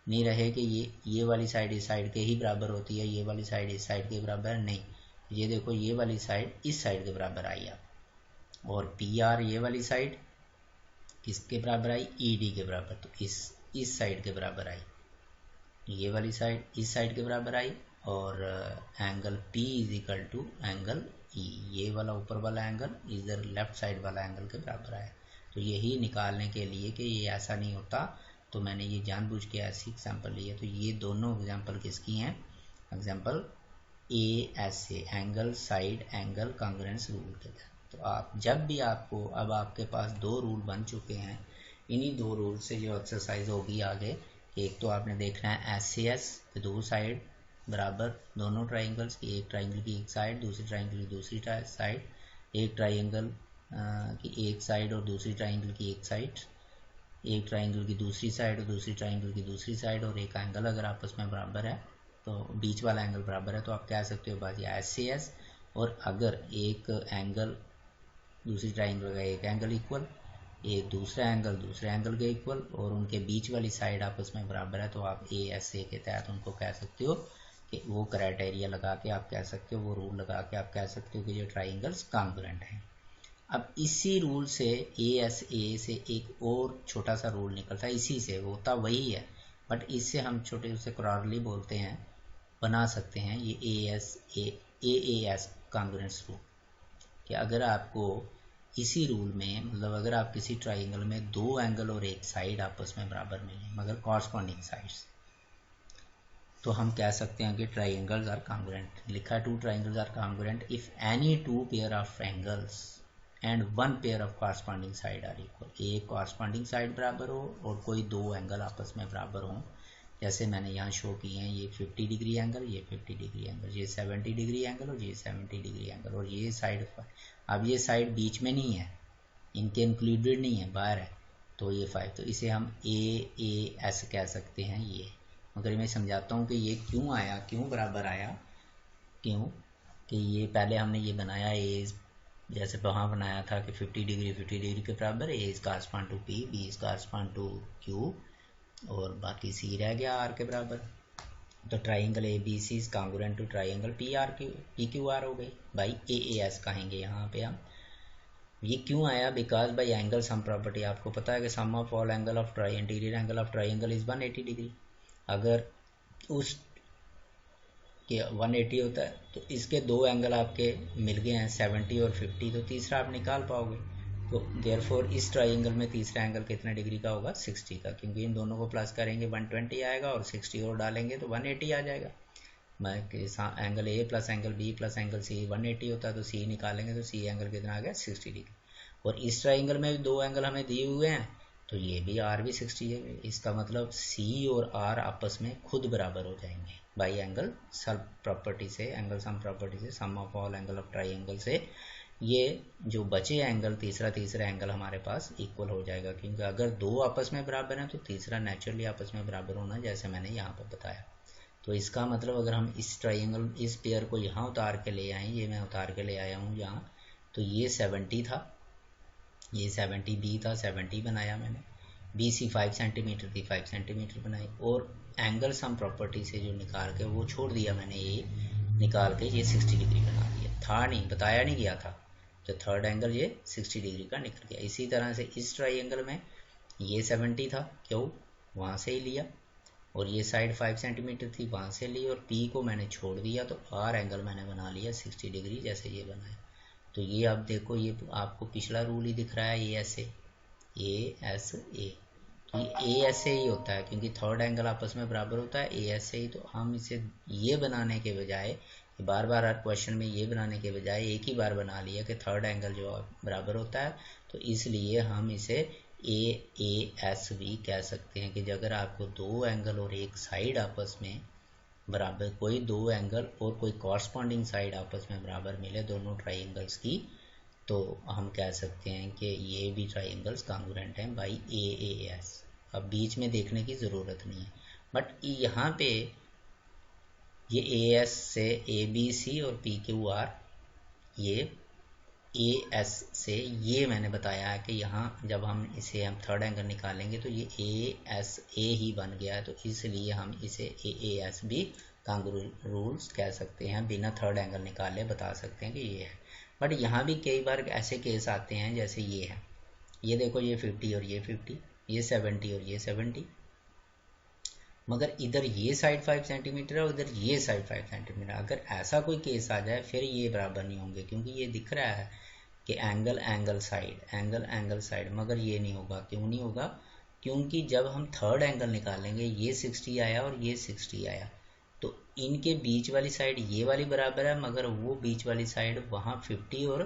नहीं रहे कि ये वाली साइड इस साइड के ही बराबर होती है, ये वाली साइड इस साइड के बराबर नहीं। ये देखो ये वाली साइड इस साइड के बराबर आई आप, और पी आर ये वाली साइड किसके बराबर आई, ई डी के बराबर, तो इस साइड के बराबर आई, ये वाली साइड इस साइड के बराबर आई, और angle P is equal to angle E, ये वाला ऊपर वाला एंगल इधर लेफ्ट साइड वाला एंगल के बराबर आया। तो यही निकालने के लिए कि ये ऐसा नहीं होता, तो मैंने ये जानबूझ के ऐसी एग्जांपल ली है। तो ये दोनों एग्जांपल किसकी हैं, example ASA, angle side angle congruence rule के तहत। तो आप जब भी आपको, अब आपके पास 2 रूल बन चुके हैं, इन्हीं 2 रूल से जो एक्सरसाइज होगी आगे, एक तो आपने देखना है SAS के 2 साइड बराबर, दोनों ट्राइंगल्स की, एक ट्राइंगल की एक साइड, दूसरी ट्राइंगल की दूसरी साइड, एक ट्राइंगल की एक साइड और दूसरी ट्राइंगल की एक साइड, एक ट्राइंगल की दूसरी साइड और दूसरी ट्राइंगल की दूसरी साइड, और एक एंगल अगर आपस में बराबर है, तो बीच वाला एंगल बराबर है, तो आप कह सकते हो बस ये SAS। और अगर एक एंगल दूसरी ट्राइंगल का एक एंगल इक्वल, एक दूसरे एंगल के इक्वल और उनके बीच वाली साइड आपस में बराबर है, तो आप ASA के तहत उनको कह सकते हो कि वो क्राइटेरिया लगा के आप कह सकते हो, वो रूल लगा के आप कह सकते हो कि ये ट्राइंगल्स कॉन्ग्रुएंट हैं। अब इसी रूल से ASA से एक और छोटा सा रूल निकलता है, इसी से होता वही है बट इससे हम छोटे उसे क्रॉरली बोलते हैं, बना सकते हैं ये AAS कॉन्ग्रुएंस रूल, कि अगर आपको इसी रूल में मतलब अगर आप किसी ट्राइंगल में दो एंगल और एक साइड आपस में बराबर मिले मगर कॉरस्पॉन्डिंग साइड्स, तो हम कह सकते हैं कि ट्राइंगल्स आर कॉन्ग्रुएंट। लिखा है two triangles are congruent if any two pair of angles and one pair of corresponding side are equal. एक कॉरस्पॉन्डिंग साइड बराबर हो और कोई दो एंगल आपस में बराबर हो, जैसे मैंने यहाँ शो किए हैं, ये 50 डिग्री एंगल, ये 50 डिग्री एंगल, ये 70 डिग्री एंगल और ये 70 डिग्री एंगल, और ये साइड, अब ये साइड बीच में नहीं है, इनके इंक्लूडेड नहीं है, बाहर है, तो ये 5, तो इसे हम AAS कह सकते हैं ये। मगर मैं समझाता हूँ कि ये क्यों आया, क्यों बराबर आया, क्यों कि ये पहले हमने ये बनाया A जैसे वहाँ बनाया था कि 50 डिग्री के बराबर, A is correspond to P, B is correspond to Q और बाकी C रह गया R के बराबर। तो triangle ABC is congruent to triangle PQR हो गई, बाई AAS कहेंगे यहाँ पे हम। ये क्यों आया, because by angle sum property, आपको पता है कि sum of all angle of interior angle of triangle is 180 degree. अगर उस के 180 होता है तो इसके दो एंगल आपके मिल गए हैं 70 और 50, तो तीसरा आप निकाल पाओगे। तो देयरफॉर इस ट्राइंगल में तीसरा एंगल कितने डिग्री का होगा, 60 का, क्योंकि इन दोनों को प्लस करेंगे 120 आएगा और 60 और डालेंगे तो 180 आ जाएगा। मैं angle A plus angle B plus angle C 180 होता है, तो C निकालेंगे तो C एंगल कितना आ गया, 60 डिग्री। और इस ट्राइंगल में भी दो एंगल हमें दिए हुए हैं, तो ये भी R भी 60 है। इसका मतलब C और R आपस में खुद बराबर हो जाएंगे बाई एंगल सम प्रॉपर्टी से, एंगल सम प्रॉपर्टी से, sum of all angle of triangle से ये जो बचे एंगल तीसरा एंगल हमारे पास इक्वल हो जाएगा, क्योंकि अगर दो आपस में बराबर हैं तो तीसरा नेचुरली आपस में बराबर होना, जैसे मैंने यहाँ पर बताया। तो इसका मतलब अगर हम इस ट्राइंगल इस पेयर को यहाँ उतार के ले आए, ये मैं उतार के ले आया हूँ यहाँ, तो ये 70 था, ये 70B था, 70 बनाया मैंने, BC 5 सेंटीमीटर थी, 5 सेंटीमीटर बनाई, और एंगल सम प्रॉपर्टी से जो निकाल के वो छोड़ दिया मैंने, ये निकाल के ये 60 डिग्री बना दिया था, नहीं बताया नहीं गया था, तो थर्ड एंगल ये 60 डिग्री का निकल गया। इसी तरह से इस ट्राइंगल में ये 70 था, क्यों, वहाँ से ही लिया, और ये साइड 5 सेंटीमीटर थी, वहाँ से ली, और P को मैंने छोड़ दिया, तो R एंगल मैंने बना लिया 60 डिग्री, जैसे ये बनाया। तो ये आप देखो, ये आपको पिछला रूल ही दिख रहा है, ASA, तो ये ASA ही होता है, क्योंकि थर्ड एंगल आपस में बराबर होता है, ASA ही। तो हम इसे ये बनाने के बजाय, बार बार हर क्वेश्चन में ये बनाने के बजाय एक ही बार बना लिया कि थर्ड एंगल जो बराबर होता है, तो इसलिए हम इसे AAS भी कह सकते हैं कि अगर आपको दो एंगल और एक साइड आपस में बराबर, कोई दो एंगल और कोई कॉरस्पॉन्डिंग साइड आपस में बराबर मिले दोनों ट्राइंगल्स की, तो हम कह सकते हैं कि ये भी ट्राइंगल्स कॉन्ग्रुएंट हैं बाई AAS। अब बीच में देखने की ज़रूरत नहीं है, बट यहाँ पे ये AS से ABC और PQR, ये AS से ये मैंने बताया है कि यहाँ जब हम इसे हम थर्ड एंगल निकालेंगे तो ये ASA ही बन गया है, तो इसलिए हम इसे AAS भी कॉन्ग्रुएंट रूल्स कह सकते हैं, बिना थर्ड एंगल निकाले बता सकते हैं कि ये है। बट यहाँ भी कई बार ऐसे केस आते हैं, जैसे ये है, ये देखो, ये 50 और ये 50, ये 70 और ये 70, मगर इधर ये साइड 5 सेंटीमीटर है, उधर ये साइड 5 सेंटीमीटर। अगर ऐसा कोई केस आ जाए फिर ये बराबर नहीं होंगे, क्योंकि ये दिख रहा है कि एंगल साइड, मगर ये नहीं होगा। क्यों नहीं होगा, क्योंकि जब हम थर्ड एंगल निकालेंगे, ये 60 आया और ये 60 आया, तो इनके बीच वाली साइड ये वाली बराबर है, मगर वो बीच वाली साइड वहाँ 50 और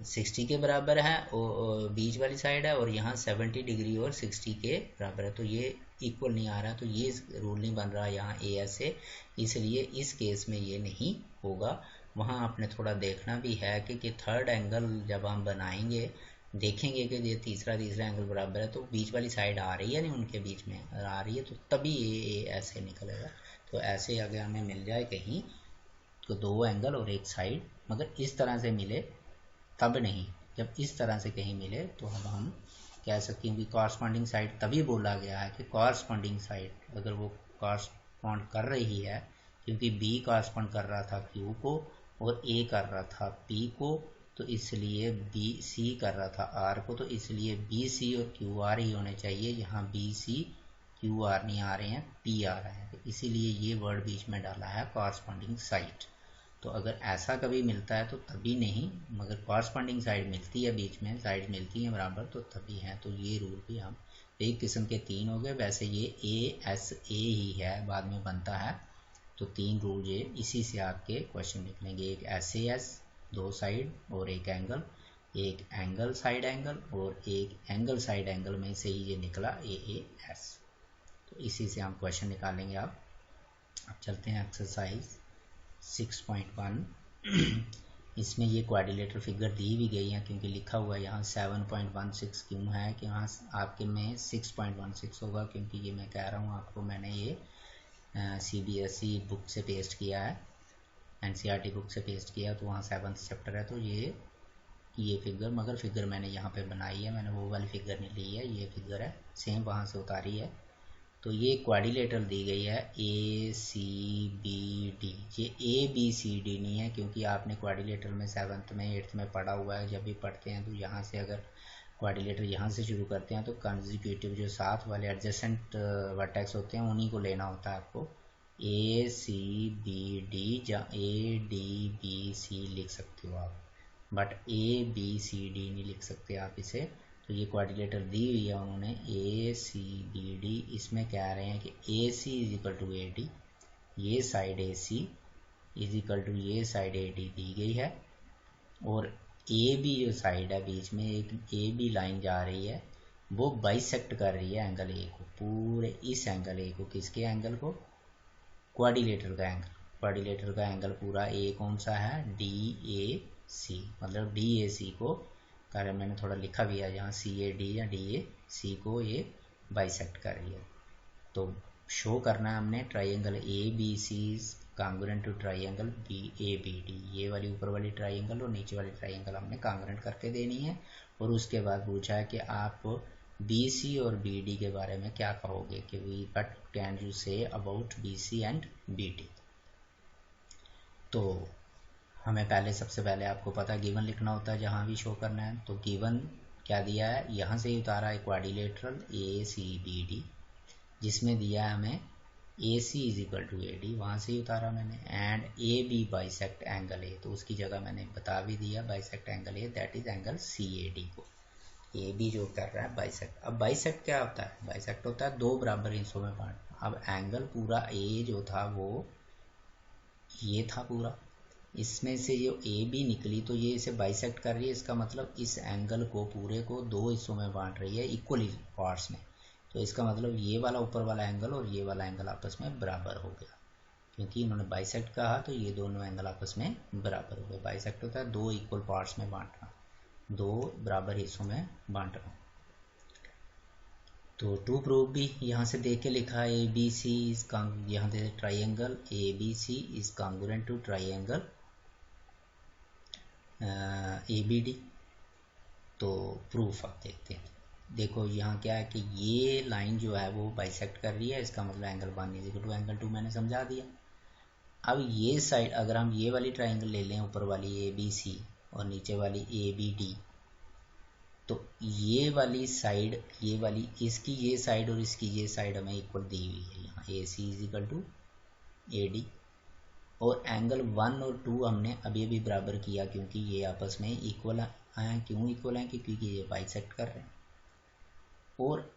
60 के बराबर है, और बीच वाली साइड है, और यहाँ 70 डिग्री और 60 के बराबर है, तो ये इक्वल नहीं आ रहा, तो ये रूल नहीं बन रहा यहाँ ASA, इसलिए इस केस में ये नहीं होगा। वहाँ आपने थोड़ा देखना भी है कि थर्ड एंगल जब हम बनाएंगे देखेंगे कि ये तीसरा एंगल बराबर है, तो बीच वाली साइड आ रही है नहीं, उनके बीच में आ रही है, तो तभी ये ऐसे निकलेगा। तो ऐसे अगर हमें मिल जाए कहीं तो दो एंगल और एक साइड, मगर इस तरह से मिले तब नहीं, जब इस तरह से कहीं मिले तो हम कह सकते हैं कि कॉरस्पॉन्डिंग साइड तभी बोला गया है कि कॉरस्पॉन्डिंग साइड अगर वो कॉरस्पॉन्ड कर रही है, क्योंकि बी कॉरस्पॉन्ड कर रहा था क्यू को और ए कर रहा था पी को, तो इसलिए बी सी कर रहा था आर को, तो इसलिए बी सी और क्यू आर ही होने चाहिए। यहाँ बी सी क्यू आर नहीं आ रहे हैं, पी आ रहा है, तो इसीलिए ये वर्ड बीच में डाला है कॉरस्पॉन्डिंग साइड। तो अगर ऐसा कभी मिलता है तो तभी नहीं, मगर कॉरस्पॉन्डिंग साइड मिलती है, बीच में साइड मिलती है बराबर, तो तभी है। तो ये रूल भी हम एक किस्म के 3 हो गए। वैसे ये ए एस ए ही है, बाद में बनता है, तो 3 रूल ये इसी से आपके क्वेश्चन निकलेंगे। एक एस ए एस 2 साइड और एक एंगल साइड एंगल, और एक एंगल साइड एंगल में से ही ये निकला ए एस। तो इसी से हम क्वेश्चन निकालेंगे। अब चलते हैं एक्सरसाइज 6.1। इसमें ये क्वाड्रिलेटरल फिगर दी भी गई है, क्योंकि लिखा हुआ है यहाँ 7.16 क्यों है कि वहाँ आपके में 6.16 होगा, क्योंकि ये मैं कह रहा हूँ आपको, मैंने ये CBSE बुक से पेस्ट किया है, NCERT बुक से पेस्ट किया, तो वहाँ 7th चैप्टर है, तो ये फिगर, मगर फिगर मैंने यहाँ पे बनाई है, मैंने वो वाली फिगर नहीं ली है, ये फिगर है सेम वहाँ से उतारी है। तो ये क्वाड्रिलेटरल दी गई है ACBD। ये ABCD नहीं है, क्योंकि आपने क्वाड्रिलेटरल में 7th में 8th में पढ़ा हुआ है, जब भी पढ़ते हैं तो यहाँ से अगर क्वाड्रिलेटरल यहाँ से शुरू करते हैं तो कंसेक्यूटिव जो साथ वाले एडजेसेंट वर्टेक्स होते हैं उन्हीं को लेना होता है आपको। ACBD या ADBC लिख सकते हो आप, बट ABCD नहीं लिख सकते आप इसे। तो ये क्वाड्रिलेटरल दी हुई है उन्होंने ACBD, इसमें कह रहे हैं कि AC is equal to AD, ये side AC is equal to ये साइड AD दी गई है, और AB जो साइड है बीच में एक AB लाइन जा रही है, वो बाइसेक्ट कर रही है एंगल A को, पूरे इस एंगल A को, किसके एंगल को, क्वाड्रिलेटरल का एंगल। क्वाड्रिलेटरल का एंगल पूरा A कौन सा है, DAC, मतलब DAC को कारण मैंने थोड़ा लिखा भी है यहाँ CAD या DAC को ये बाइसेक्ट कर रही है। तो शो करना है हमने triangle ABC congruent to triangle ABD, ये वाली ऊपर वाली ट्राइंगल और नीचे वाली ट्राइंगल हमने कांग्रुएंट करके देनी है। और उसके बाद पूछा है कि आप BC और BD के बारे में क्या कहोगे, कि what can you say about BC and BD। तो हमें सबसे पहले आपको पता गिवन लिखना होता है जहाँ भी शो करना है। तो गिवन क्या दिया है, यहाँ से ही उतारा है क्वाड्रिलेटरल ACBD, जिसमें दिया है हमें AC is equal to AD, वहाँ से ही उतारा मैंने, and AB bisect angle A, तो उसकी जगह मैंने बता भी दिया bisect angle A, that is angle CAD को AB जो कर रहा है बाइसेक्ट। अब बाइसेक्ट क्या होता है, बाइसेक्ट होता है 2 बराबर हिस्सों में बांटना। अब एंगल पूरा A जो था वो ये था पूरा, इसमें से जो AB निकली तो ये इसे बाइसेक्ट कर रही है, इसका मतलब इस एंगल को पूरे को 2 हिस्सों में बांट रही है इक्वली पार्ट्स में। तो इसका मतलब ये वाला ऊपर वाला एंगल और ये वाला एंगल आपस में बराबर हो गया, क्योंकि इन्होंने बाइसेक्ट कहा तो ये दोनों एंगल आपस में बराबर हो गए। बाइसेक्ट होता है 2 इक्वल पार्ट्स में बांटना, 2 बराबर हिस्सों में बांटना। तो टू प्रूफ भी यहाँ से देख के लिखा है ABC इज यहाँ से triangle ABC is congruent to triangle ABD। तो प्रूफ आप देखते हैं, देखो यहाँ क्या है कि ये लाइन जो है वो बाइसेक्ट कर रही है, इसका मतलब angle 1 is equal to angle 2 मैंने समझा दिया। अब ये साइड अगर हम ये वाली ट्राइंगल ले लें, ऊपर वाली ABC और नीचे वाली ABD, तो ये वाली साइड, ये वाली, इसकी ये साइड और इसकी ये साइड हमें इक्वल दी हुई है यहाँ, AC is equal to AD, और एंगल 1 और 2 हमने अभी बराबर किया, क्योंकि ये आपस में इक्वल हैं। क्यों इक्वल हैं, क्योंकि ये बाइसेक्ट कर रहे हैं। और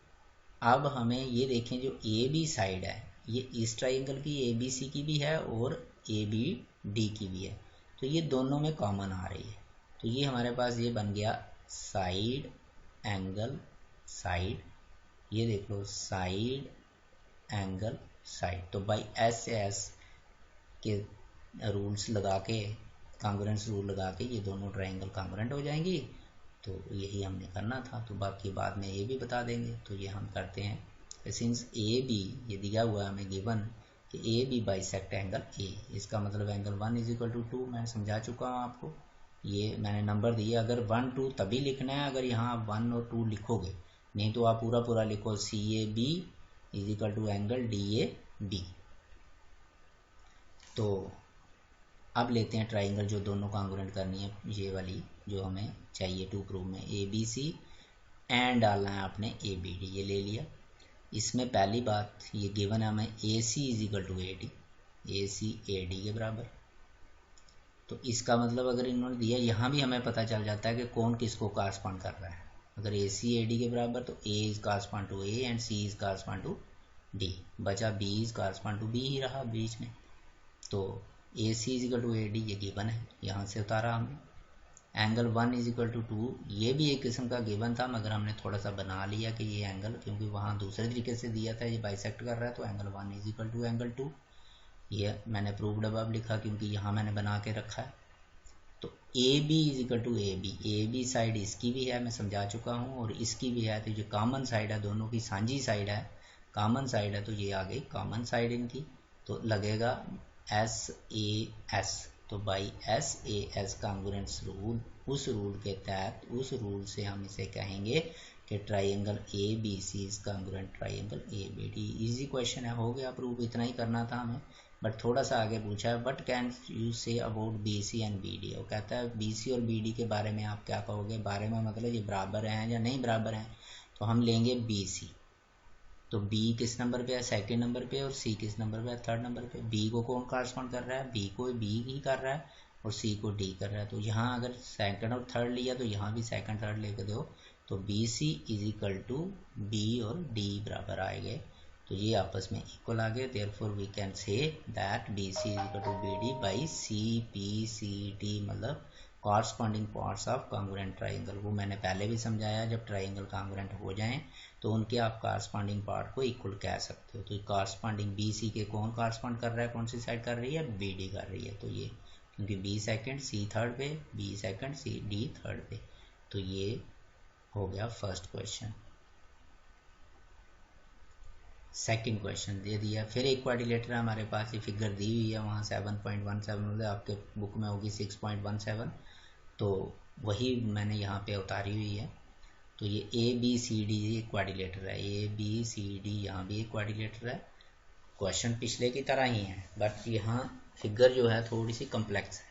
अब हमें ये देखें जो AB साइड है, ये इस ट्राइंगल की ABC की भी है और ABD की भी है, तो ये दोनों में कॉमन आ रही है। तो ये हमारे पास ये बन गया साइड एंगल साइड, ये देख लो साइड एंगल साइड। तो बाई SS के रूल्स लगा के, कांग्रुएंस रूल लगा के ये दोनों ट्राइंगल कांग्रुएंट हो जाएंगी। तो यही हमने करना था, तो बाकी बाद में ये भी बता देंगे। तो ये हम करते हैं, सिंस AB ये दिया हुआ है हमें गिवन कि AB बाइसेक्ट एंगल A, इसका मतलब एंगल 1 इज इक्वल टू 2, मैं समझा चुका हूँ आपको। ये मैंने नंबर दिए, अगर 1 2 तभी लिखना है अगर यहाँ आप 1 और 2 लिखोगे, नहीं तो आप पूरा पूरा लिखो CAB is equal to angle DAB। तो अब लेते हैं ट्राइंगल जो दोनों कॉन्ग्रुएंट करनी है, ये वाली जो हमें चाहिए टू प्रूव में, ABC एंड डालना है आपने ABD, ये ले लिया। इसमें पहली बात ये गिवन है हमें AC is equal to AD, AC AD के बराबर। तो इसका मतलब अगर इन्होंने दिया, यहाँ भी हमें पता चल जाता है कि कौन किसको कॉरस्पॉन्ड कर रहा है। अगर AC AD के बराबर तो A is correspond to A and C is correspond to D, बचा B is correspond to B ही रहा बीच में। तो AC is equal to AD ये गिवन है, यहाँ से उतारा हमने। एंगल 1 इज इक्वल टू 2, ये भी एक किस्म का गिवन था मगर हमने थोड़ा सा बना लिया कि ये एंगल, क्योंकि वहाँ दूसरे तरीके से दिया था, ये बाइसेक्ट कर रहा है, तो angle 1 is equal to angle 2। ये मैंने प्रूव्ड अब लिखा क्योंकि यहाँ मैंने बना के रखा है। तो AB is equal to AB side इसकी भी है, मैं समझा चुका हूँ, और इसकी भी है, तो जो कॉमन साइड है, दोनों की साझी साइड है, कॉमन साइड है, तो ये आ गई कॉमन साइड इनकी। तो लगेगा SAS, तो बाई SAS कॉन्ग्रुएंस रूल, उस रूल के तहत, उस रूल से हम इसे कहेंगे कि triangle ABC is congruent triangle ABD। Easy question है, हो गया प्रूव, इतना ही करना था हमें, बट थोड़ा सा आगे पूछा है, but can you say about BC and BD। वो कहता है BC और BD के बारे में आप क्या कहोगे, बारे में मतलब ये बराबर हैं या नहीं बराबर हैं। तो हम लेंगे BC, तो B किस नंबर पे है, सेकंड नंबर पे, और C किस नंबर पे है, थर्ड नंबर पे। B को कौन कॉरस्पॉन्ड कर रहा है, B को B ही कर रहा है, और C को D कर रहा है। तो यहाँ अगर सेकंड और थर्ड लिया तो यहाँ भी सेकंड थर्ड लेकर दो, तो BC is equal to B और D बराबर आएंगे, तो ये आपस में इक्वल आ गए। Therefore we can say that BC is equal to BD by CPCD, मतलब corresponding parts of congruent triangle. वो मैंने पहले भी समझाया, जब ट्राइंगल कॉन्ग्रुएंट हो जाएं तो उनके आप कॉरस्पॉन्डिंग पार्ट को इक्वल कह सकते हो। तो कॉरस्पॉन्डिंग BC के कौन कॉरस्पॉन्ड कर रहा है, कौन सी साइड कर रही है, BD कर रही है। तो ये क्योंकि B सेकंड C थर्ड पे, B second C D third पे, तो ये हो गया फर्स्ट क्वेश्चन। सेकंड क्वेश्चन दे दिया, फिर एक क्वाड्रिलेटर है हमारे पास, ये फिगर दी हुई है वहाँ 7.17, मतलब आपके बुक में होगी 6.17, तो वही मैंने यहाँ पे उतारी हुई है। तो ये ABCD एक क्वाड्रिलेटर है, ABCD यहाँ भी एक क्वाड्रिलेटर है। क्वेश्चन पिछले की तरह ही है, बट यहाँ फिगर जो है थोड़ी सी कम्प्लेक्स है,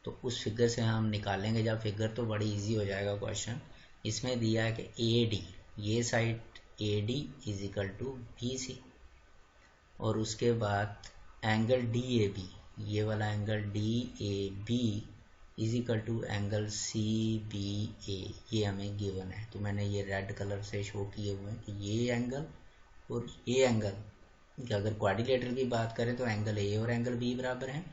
तो उस फिगर से हम निकालेंगे जब फिगर, तो बड़ी इजी हो जाएगा क्वेश्चन। इसमें दिया है कि AD, ये side AD is equal to BC, और उसके बाद एंगल DAB, ये वाला angle DAB is equal to angle CBA, ये हमें गिवन है। तो मैंने ये रेड कलर से शो किए हुए हैं कि ये एंगल और ये एंगल, अगर क्वाड्रिलेटर की बात करें तो एंगल A और एंगल B बराबर हैं,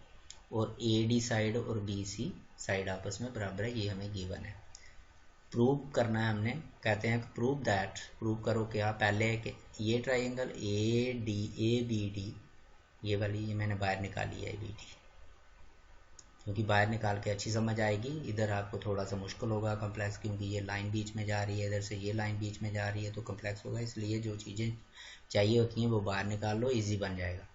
और AD साइड और BC साइड आपस में बराबर है, ये हमें गिवन है। प्रूव करना है हमने, कहते हैं प्रूव दैट, प्रूव करो क्या, पहले कि ये ट्राइंगल ABD, ये वाली ये मैंने बाहर निकाली है ABD, क्योंकि बाहर निकाल के अच्छी समझ आएगी। इधर आपको थोड़ा सा मुश्किल होगा कम्प्लेक्स, क्योंकि ये लाइन बीच में जा रही है, इधर से ये लाइन बीच में जा रही है, तो कम्प्लेक्स होगा। इसलिए जो चीज़ें चाहिए होती हैं वो बाहर निकाल लो, ईजी बन जाएगा।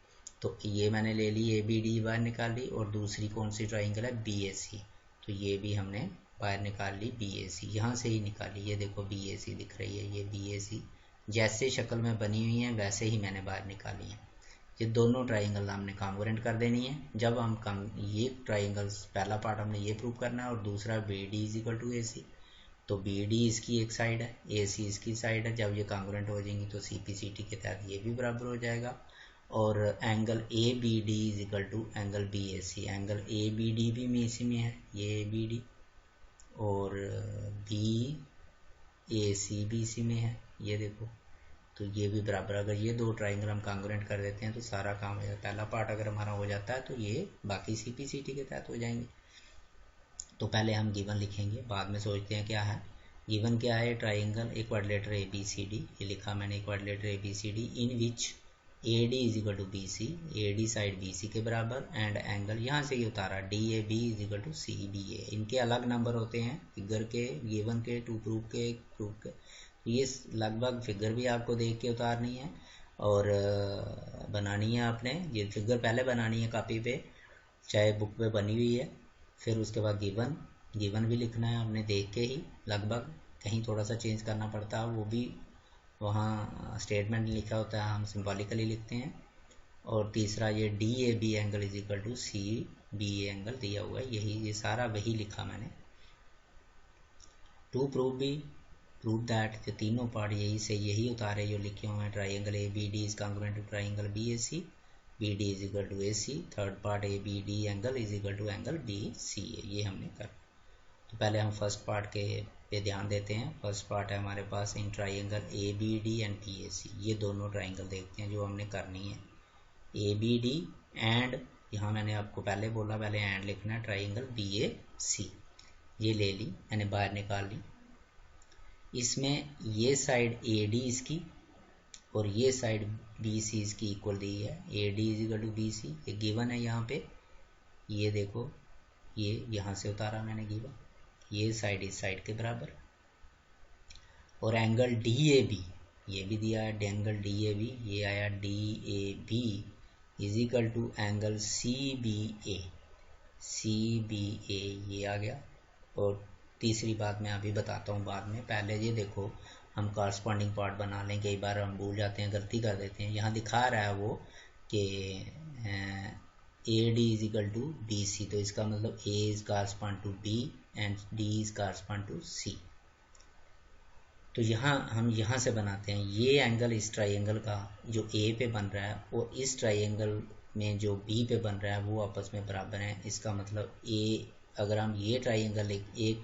तो ये मैंने ले ली ABD बाहर निकाल ली, और दूसरी कौन सी ट्राइंगल है, BAC, तो ये भी हमने बाहर निकाल ली, BAC यहाँ से ही निकाली, ये देखो BAC दिख रही है, ये BAC जैसे शक्ल में बनी हुई है वैसे ही मैंने बाहर निकाली है। ये दोनों ट्राइंगल हमने कॉन्ग्रुएंट कर देनी है। जब हम ये ट्राइंगल्स, पहला पार्ट हमने ये प्रूव करना है, और दूसरा BD is equal to AC, तो BD इसकी एक साइड है, AC इसकी साइड है। जब ये कॉन्ग्रुएंट हो जाएंगी तो CPCT के तहत ये भी बराबर हो जाएगा, और angle ABD is equal to angle BAC, angle ABD भी इसी में है, ये ABD, और BAC भी इसी में है, ये देखो, तो ये भी बराबर। अगर ये दो ट्राइंगल हम कॉन्ग्रुएंट कर देते हैं तो सारा काम हो जाता है। पहला पार्ट अगर हमारा हो जाता है तो ये बाकी CPCT के तहत हो जाएंगे। तो पहले हम गिवन लिखेंगे, बाद में सोचते हैं क्या है। गिवन क्या है, ट्राइंगल एक क्वाड्रिलेटर ABCD, ये लिखा मैंने, quadrilateral ABCD in which AD is equal to BC, AD side BC के बराबर, एंड एंगल यहाँ से ही उतारा DAB is equal to CBA। इनके अलग नंबर होते हैं, फिगर के, गिवन के, टू प्रूफ के, ये लगभग फिगर भी आपको देख के उतारनी है और बनानी है आपने। ये फिगर पहले बनानी है कॉपी पे, चाहे बुक पे बनी हुई है, फिर उसके बाद गिवन, गिवन भी लिखना है हमने देख के ही, लगभग कहीं थोड़ा सा चेंज करना पड़ता है, वो भी वहाँ स्टेटमेंट लिखा होता है, हम सिंबॉलिकली लिखते हैं। और तीसरा ये DAB angle is equal to CBA angle दिया हुआ है, यही ये सारा वही लिखा मैंने। टू प्रूव दैट, जो तीनों पार्ट यही से यही उतारे जो लिखे हुए हैं। Triangle ABD is congruent to triangle BAC, BD is equal to AC, third part ABD angle is equal to angle BCA, ये हमने कर। तो पहले हम फर्स्ट पार्ट के पे ध्यान देते हैं। फर्स्ट पार्ट है हमारे पास in triangle ABD and PAC, ये दोनों ट्राइंगल देखते हैं जो हमने करनी है। ABD एंड, यहाँ मैंने आपको पहले बोला पहले एंड लिखना है, ट्राइंगल BAC, ये ले ली मैंने, बाहर निकाल ली। इसमें ये साइड AD इसकी और ये साइड BC इसकी इक्वल दी है। AD is equal to BC, ये गिवन है यहाँ पे, ये देखो ये यहाँ से उतारा मैंने गिवन, ये साइड इस साइड के बराबर। और एंगल DAB ये भी दिया है, एंगल DAB ये आया DAB is equal to angle CBA, CBA ये आ गया। और तीसरी बात मैं अभी बताता हूँ बाद में, पहले ये देखो हम कॉरस्पॉन्डिंग पार्ट बना लें, कई बार हम भूल जाते हैं, गलती कर देते हैं। यहाँ दिखा रहा है वो कि AD is equal to BC, तो इसका मतलब A is correspond to B and D is correspond to C। तो यहाँ हम यहाँ से बनाते हैं, ये एंगल इस ट्राइंगल का जो A पे बन रहा है और इस ट्राइंगल में जो B पे बन रहा है वो आपस में बराबर हैं। इसका मतलब अगर हम ये ट्राइंगल एक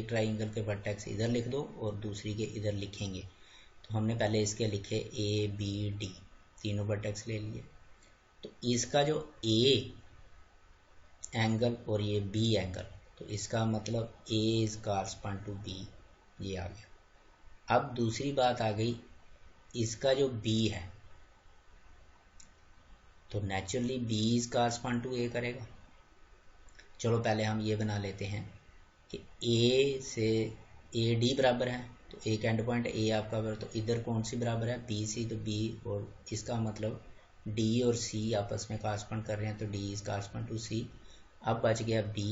ट्राइंगल के वर्टेक्स इधर लिख दो और दूसरी के इधर लिखेंगे, तो हमने पहले इसके लिखे ABD, तीनों वर्टेक्स ले लिए। तो इसका जो A एंगल और ये B एंगल, तो इसका मतलब A is correspond to B, ये आ गया। अब दूसरी बात आ गई, इसका जो B है तो naturally B is correspond to A करेगा। चलो पहले हम ये बना लेते हैं कि A से AD बराबर है, तो एक एंड पॉइंट A आपका बराबर, तो इधर कौन सी बराबर है BC, तो B, और इसका मतलब D और C आपस में कॉरस्पॉन्ड कर रहे हैं, तो D is correspond to C। अब बच गया B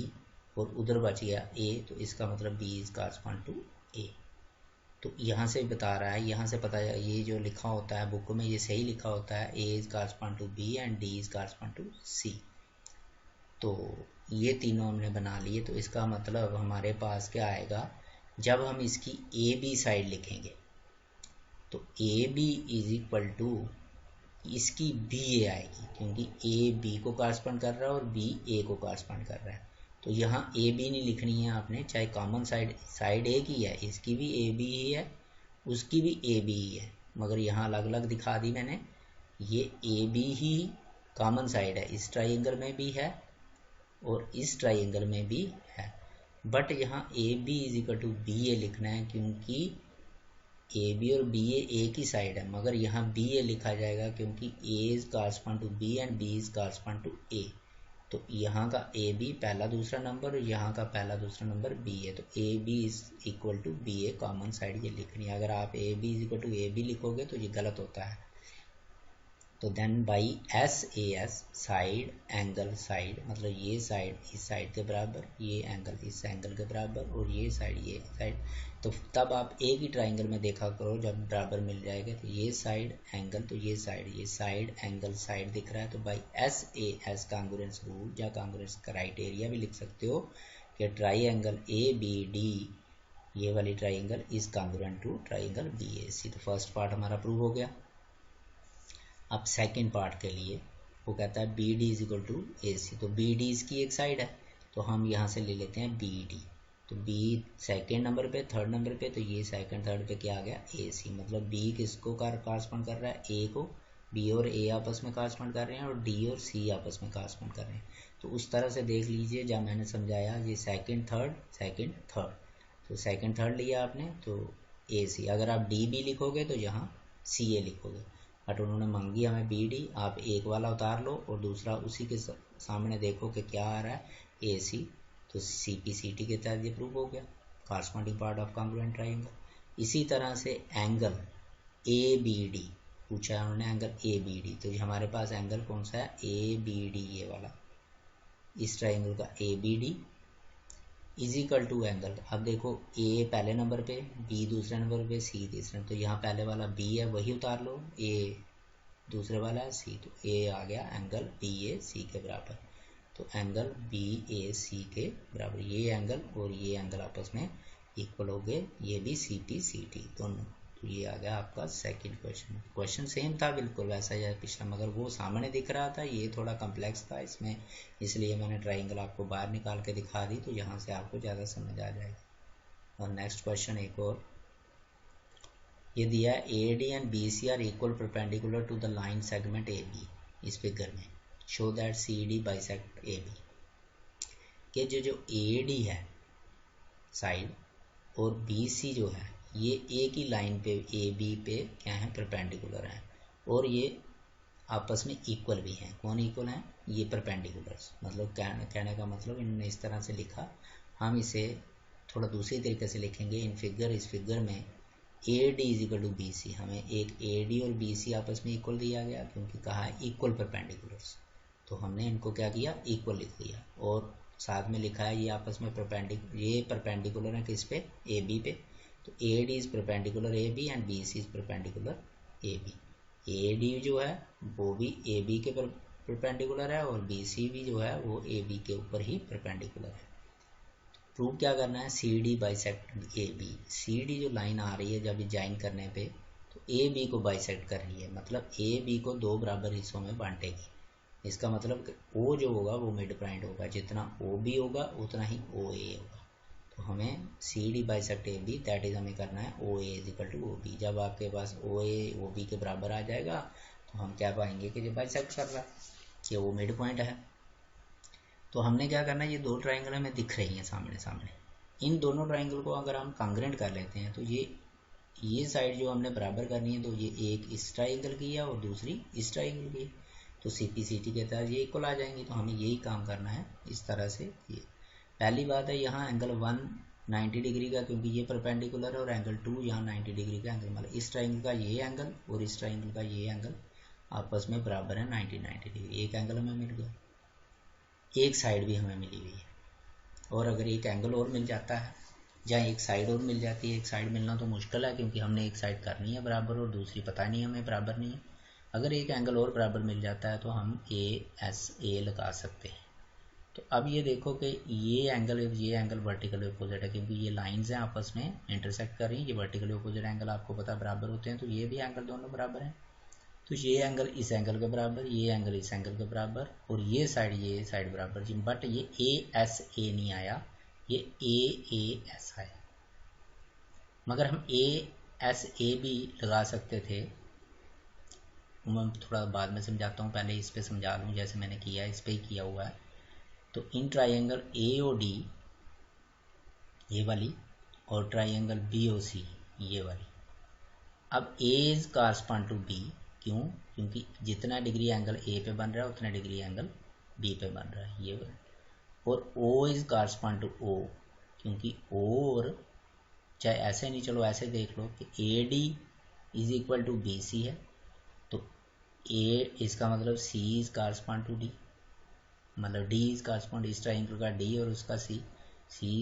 और उधर बच गया A, तो इसका मतलब B is correspond to A। तो यहाँ से बता रहा है, यहाँ से पता है, ये जो लिखा होता है बुक में ये सही लिखा होता है, A is correspond to B and D is correspond to C। तो ये तीनों हमने बना लिए। तो इसका मतलब हमारे पास क्या आएगा, जब हम इसकी AB साइड लिखेंगे तो AB इज इक्वल टू इसकी BA आएगी, क्योंकि A B को कॉरस्पॉन्ड कर रहा है और B A को कॉरस्पॉन्ड कर रहा है। तो यहाँ AB नहीं लिखनी है आपने, चाहे कॉमन साइड एक ही है, इसकी भी AB ही है, उसकी भी AB ही है, मगर यहाँ अलग अलग दिखा दी मैंने। ये AB ही कॉमन साइड है, इस ट्राइंगल में भी है और इस ट्राइंगल में भी है, बट यहाँ AB is equal to BA लिखना है, क्योंकि AB और BA एक ही साइड है, मगर यहाँ BA लिखा जाएगा क्योंकि A is correspond to B and B is correspond to A। तो यहाँ का AB पहला दूसरा नंबर और यहाँ का पहला दूसरा नंबर B है, तो AB is equal to BA common side ये लिखनी है। अगर आप AB is equal to AB लिखोगे तो ये गलत होता है। तो then by SAS side angle, side मतलब ये साइड इस साइड के बराबर, ये एंगल इस एंगल के बराबर और ये साइड, तो तब आप एक ही ट्राइंगल में देखा करो जब बराबर मिल जाएगा, तो ये साइड एंगल, तो ये साइड एंगल साइड दिख रहा है, तो बाई SAS कांग्रुएंस रूल या कांग्रुएंस क्राइटेरिया भी लिख सकते हो कि ट्राइंगल ABD ये वाली triangle is congruent to triangle BAC। तो फर्स्ट पार्ट हमारा प्रूव हो गया। अब सेकंड पार्ट के लिए वो कहता है BD is equal to AC, तो BD इसकी एक साइड है, तो हम यहाँ से ले लेते हैं BD, तो B सेकंड नंबर पे, थर्ड नंबर पे, तो ये सेकंड थर्ड पे क्या आ गया AC, मतलब B किसको कॉरस्पॉन्ड कर रहा है A को, B और A आपस में कॉरस्पॉन्ड कर रहे हैं और D और C आपस में कॉरस्पॉन्ड कर रहे हैं। तो उस तरह से देख लीजिए जब मैंने समझाया ये सेकंड थर्ड, तो सेकंड थर्ड लिया आपने तो AC, अगर आप DB लिखोगे तो यहाँ CA लिखोगे, बट उन्होंने मांगी हमें BD, आप एक वाला उतार लो और दूसरा उसी के सामने देखो कि क्या आ रहा है AC, तो CPCT के तहत ये प्रूव हो गया, corresponding part of congruent triangle. इसी तरह से एंगल ABD पूछा है उन्होंने, एंगल ABD, तो हमारे पास एंगल कौन सा है ABD, ये वाला, इस ट्राइंगल का ABD, is equal to angle. अब देखो ए पहले नंबर पे, बी दूसरे नंबर पे, सी तीसरे, तो यहाँ पहले वाला बी है वही उतार लो, ए दूसरे वाला है सी, तो ए आ गया एंगल बी ए सी के बराबर। तो एंगल बी ए सी के बराबर ये एंगल और ये एंगल आपस में इक्वल हो गए, ये भी सी पी सी टी दोनों। तो ये आ गया आपका सेकंड क्वेश्चन। क्वेश्चन सेम था बिल्कुल वैसा ही पिछला, मगर वो सामने दिख रहा था, ये थोड़ा कम्प्लेक्स था इसमें, इसलिए मैंने ट्राइंगल आपको बाहर निकाल के दिखा दी, तो यहाँ से आपको ज़्यादा समझ आ जाएगा। और नेक्स्ट क्वेश्चन एक और ये दिया है, A D and B C are equal perpendicular to the line segment A B. इस फिगर में show that C D bisect A B, कि जो ए डी है साइड और बी सी जो है ये एक ही लाइन पे ए बी पे क्या है परपेंडिकुलर है, और ये आपस में इक्वल भी हैं। कौन इक्वल हैं? ये परपेंडिकुलर्स। मतलब कहने का मतलब इन्होंने इस तरह से लिखा, हम इसे थोड़ा दूसरी तरीके से लिखेंगे। इन फिगर इस फिगर में A D is equal to B C, हमें एक ए डी और बी सी आपस में इक्वल दिया गया, क्योंकि कहा है इक्वल परपेंडिकुलर्स, तो हमने इनको क्या किया इक्वल लिख दिया। और साथ में लिखा है ये आपस में ये परपेंडिकुलर है किस पे? ए बी पे। तो A D is perpendicular A B and B C is perpendicular A B. A D जो है वो भी ए बी के परपेंडिकुलर है और बी सी भी जो है वो ए बी के ऊपर ही परपेंडिकुलर है। प्रूव क्या करना है? C D bisect A B. C D जो लाइन आ रही है जब ज्वाइन करने पे, तो ए बी को बाइसेक्ट कर रही है, मतलब ए बी को दो बराबर हिस्सों में बांटेगी। इसका मतलब ओ जो होगा वो मिड पॉइंट होगा, जितना ओ बी होगा उतना ही ओ ए होगा। तो हमें C D bisect A B, that is हमें करना है O A is equal to O B. जब आपके पास ओ ए ओ बी के बराबर आ जाएगा तो हम क्या पाएंगे कि जो बाइसेक्ट कर रहा है कि वो मिड पॉइंट है। तो हमने क्या करना है, ये दो ट्राइंगल हमें दिख रही हैं सामने सामने, इन दोनों ट्राइंगल को अगर हम कॉन्ग्रुएंट कर लेते हैं तो ये साइड जो हमने बराबर करनी है, तो ये एक इस ट्राइंगल की है और दूसरी इस ट्राइंगल की, तो सी पी सी टी के तहत ये इक्वल आ जाएंगी। तो हमें यही काम करना है इस तरह से। ये पहली बात है, यहाँ एंगल 1 90 डिग्री का, क्योंकि ये परपेंडिकुलर है, और एंगल 2 यहाँ 90 डिग्री का एंगल, मतलब इस ट्राइंगल का ये एंगल और इस ट्राइंगल का ये एंगल आपस में बराबर है 90 डिग्री। एक एंगल हमें मिल गया, एक साइड भी हमें मिली हुई है। और अगर एक एंगल और मिल जाता है या एक साइड और मिल जाती है, एक साइड मिलना तो मुश्किल है क्योंकि हमने एक साइड करनी है बराबर और दूसरी पता नहीं हमें बराबर नहीं है। अगर एक एंगल और बराबर मिल जाता है तो हम ए एस ए लगा सकते हैं। तो अब ये देखो कि ये एंगल वर्टिकल अपोजिट है, क्योंकि ये लाइंस हैं आपस में इंटरसेक्ट कर रही हैं। ये वर्टिकल अपोजिट एंगल आपको पता बराबर होते हैं, तो ये भी एंगल दोनों बराबर हैं। तो ये एंगल इस एंगल के बराबर, ये एंगल इस एंगल के बराबर, और ये साइड बराबर जी। बट ये ए एस ए नहीं आया, ये ए एस आया। मगर हम ए एस ए भी लगा सकते थे, मैं थोड़ा बाद में समझाता हूँ, पहले इस पे समझा लूँ। जैसे मैंने किया है इस पे ही किया हुआ है। तो in triangle A O D ये वाली और ट्राइंगल बी ओ सी ये वाली, अब ए इज कॉरस्पॉन्ड टू बी। क्यों? क्योंकि जितना डिग्री एंगल ए पे बन रहा है उतना डिग्री एंगल बी पे बन रहा है, ये वाला। और O is correspond to O, क्योंकि ओ और चाहे ऐसे नहीं, चलो ऐसे देख लो कि A D is equal to B C है, तो ए इसका मतलब C is correspond to D, मतलब डी इज कॉरस्पॉन्ड इस ट्राइंगल का डी और उसका C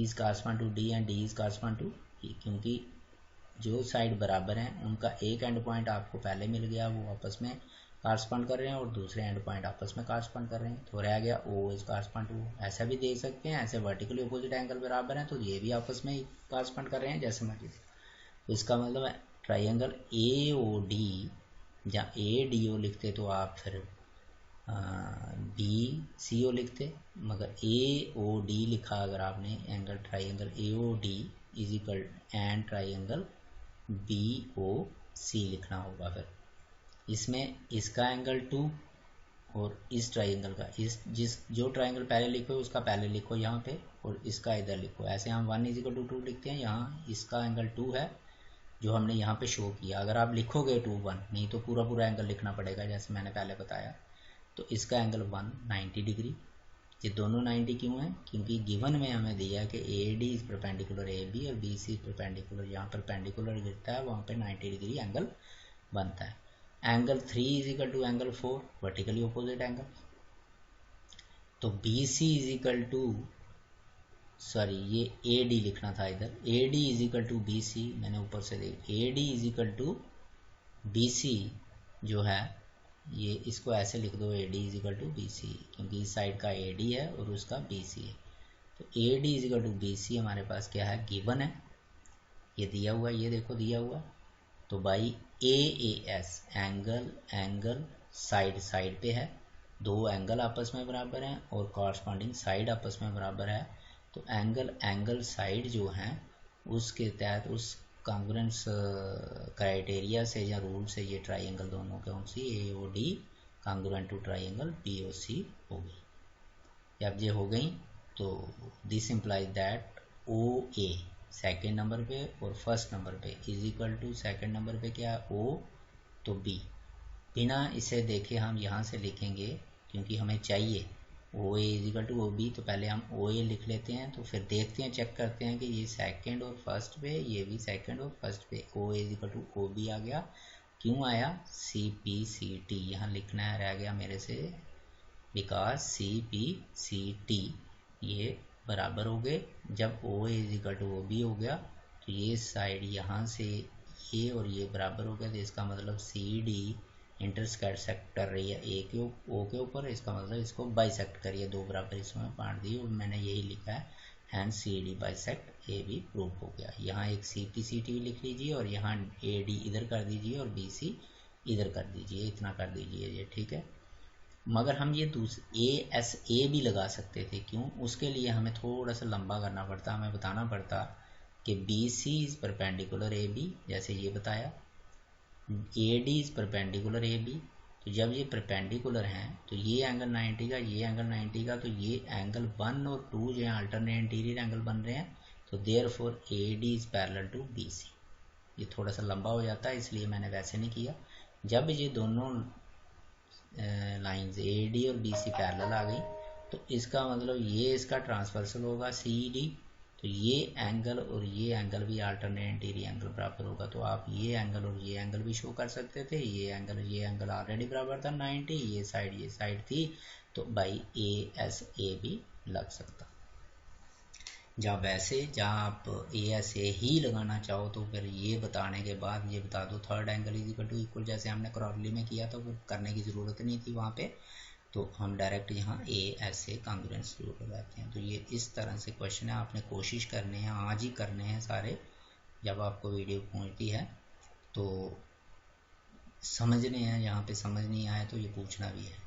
is correspond to D and D is correspond to E. क्योंकि जो साइड बराबर हैं उनका एक एंड पॉइंट आपको पहले मिल गया, वो आपस में कॉरस्पॉन्ड कर रहे हैं, और दूसरे एंड पॉइंट आपस में कॉरस्पॉन्ड कर रहे हैं, तो रह गया ओ इज कॉरस्पॉन्ड टू। ऐसा भी देख सकते हैं, ऐसे वर्टिकली अपोजिट एंगल बराबर हैं तो ये भी आपस में कॉरस्पॉन्ड कर रहे हैं जैसे मर्जी। तो इसका मतलब है ट्राइंगल ए ओ डी, या ए डी ओ लिखते तो आप फिर बी सी ओ लिखते, मगर ए ओ डी लिखा अगर आपने angle triangle A O D is equal and triangle B O C लिखना होगा। फिर इसमें इसका एंगल 2 और इस ट्राइंगल का जो ट्राइंगल पहले लिखो उसका पहले लिखो यहाँ पे, और इसका इधर लिखो। ऐसे हम 1 इज इक्वल टू 2 लिखते हैं, यहाँ इसका एंगल 2 है जो हमने यहाँ पे शो किया। अगर आप लिखोगे 2 1, नहीं तो पूरा पूरा एंगल लिखना पड़ेगा जैसे मैंने पहले बताया। तो इसका एंगल 1 90 डिग्री। ये दोनों 90 क्यों है? क्योंकि गिवन में हमें दिया है कि A D is perpendicular A B और बी सी परपेंडिकुलर, यहाँ परपेंडिकुलर गिरता है वहाँ पे 90 डिग्री एंगल बनता है। Angle 3 is equal to angle 4 vertically opposite angle. तो B C is equal to sorry ये ए डी लिखना था इधर, A D is equal to B C, मैंने ऊपर से देख A D is equal to B C जो है ये इसको ऐसे लिख दो, A D is equal to B C, क्योंकि इस साइड का ए डी है और उसका बी सी है। तो A D is equal to B C हमारे पास क्या है, गिवन है, ये दिया हुआ है, ये देखो दिया हुआ। तो by A S angle, angle side side पे है, दो एंगल आपस में बराबर हैं और कॉरस्पॉन्डिंग साइड आपस में बराबर है। तो एंगल एंगल साइड जो है उसके तहत उस कॉन्ग्रुएंस क्राइटेरिया से या रूल से ये ट्राइंगल दोनों कौन सी A O D congruent to triangle B O C हो गई। जब ये हो गई तो this implies that O A second number पे और फर्स्ट नंबर पे is equal to second number पे क्या है ओ, तो बी। बिना इसे देखे हम यहाँ से लिखेंगे क्योंकि हमें चाहिए O A is equal to O B, तो पहले हम ओ ए लिख लेते हैं, तो फिर देखते हैं चेक करते हैं कि ये सेकंड और फर्स्ट पे, ये भी सेकंड और फर्स्ट पे, O A is equal to O B आ गया। क्यों आया, सी पी सी टी यहाँ लिखना है, रह गया मेरे से, because C P C T ये बराबर हो गए। जब O A is equal to O B हो गया तो ये साइड यहाँ से ये और ये बराबर हो गया, तो इसका मतलब सी डी इंटरसेक्ट कर रही है ए के ओ के ऊपर, इसका मतलब इसको बाइसेक्ट करिए, दो बराबर इसमें बांट दिए और मैंने यही लिखा है, हैंड सी डी बाइसेक्ट ए भी प्रूव हो गया। यहाँ एक सी पी सी टी लिख लीजिए और यहाँ ए डी इधर कर दीजिए और बी सी इधर कर दीजिए, इतना कर दीजिए ये, ठीक है। मगर हम ये ए एस ए भी लगा सकते थे, क्यों, उसके लिए हमें थोड़ा सा लंबा करना पड़ता, हमें बताना पड़ता कि B C is perpendicular A B, जैसे ये बताया, A D is perpendicular A B. तो जब ये परपेंडिकुलर हैं तो ये एंगल 90 का, ये एंगल 90 का, तो ये एंगल 1 और 2 जो है अल्टरनेट इंटीरियर एंगल बन रहे हैं, तो therefore A D is parallel to B C. ये थोड़ा सा लंबा हो जाता है इसलिए मैंने वैसे नहीं किया। जब ये दोनों लाइंस ए डी और बी सी पैरेलल आ गई तो इसका मतलब ये इसका ट्रांसवर्सल होगा सी डी, तो ये एंगल और ये एंगल भी अल्टरनेट इंटीरियर एंगल बराबर होगा। तो आप ये एंगल और ये एंगल भी शो कर सकते थे, ये एंगल ऑलरेडी बराबर था 90, ये साइड थी, तो बाई ए एस ए भी लग सकता। जहाँ वैसे जहाँ आप ए एस ए ही लगाना चाहो तो फिर ये बताने के बाद ये बता दो third angle is equal to equal, जैसे हमने क्रॉसली में किया था, वो करने की ज़रूरत नहीं थी वहाँ पे, तो हम डायरेक्ट यहाँ ए एस ए कॉन्ग्रुएंस यूज लगाते हैं। तो ये इस तरह से क्वेश्चन है, आपने कोशिश करने हैं, आज ही करने हैं सारे। जब आपको वीडियो पहुँचती है तो समझने हैं, यहाँ पे समझ नहीं आया तो ये पूछना भी है।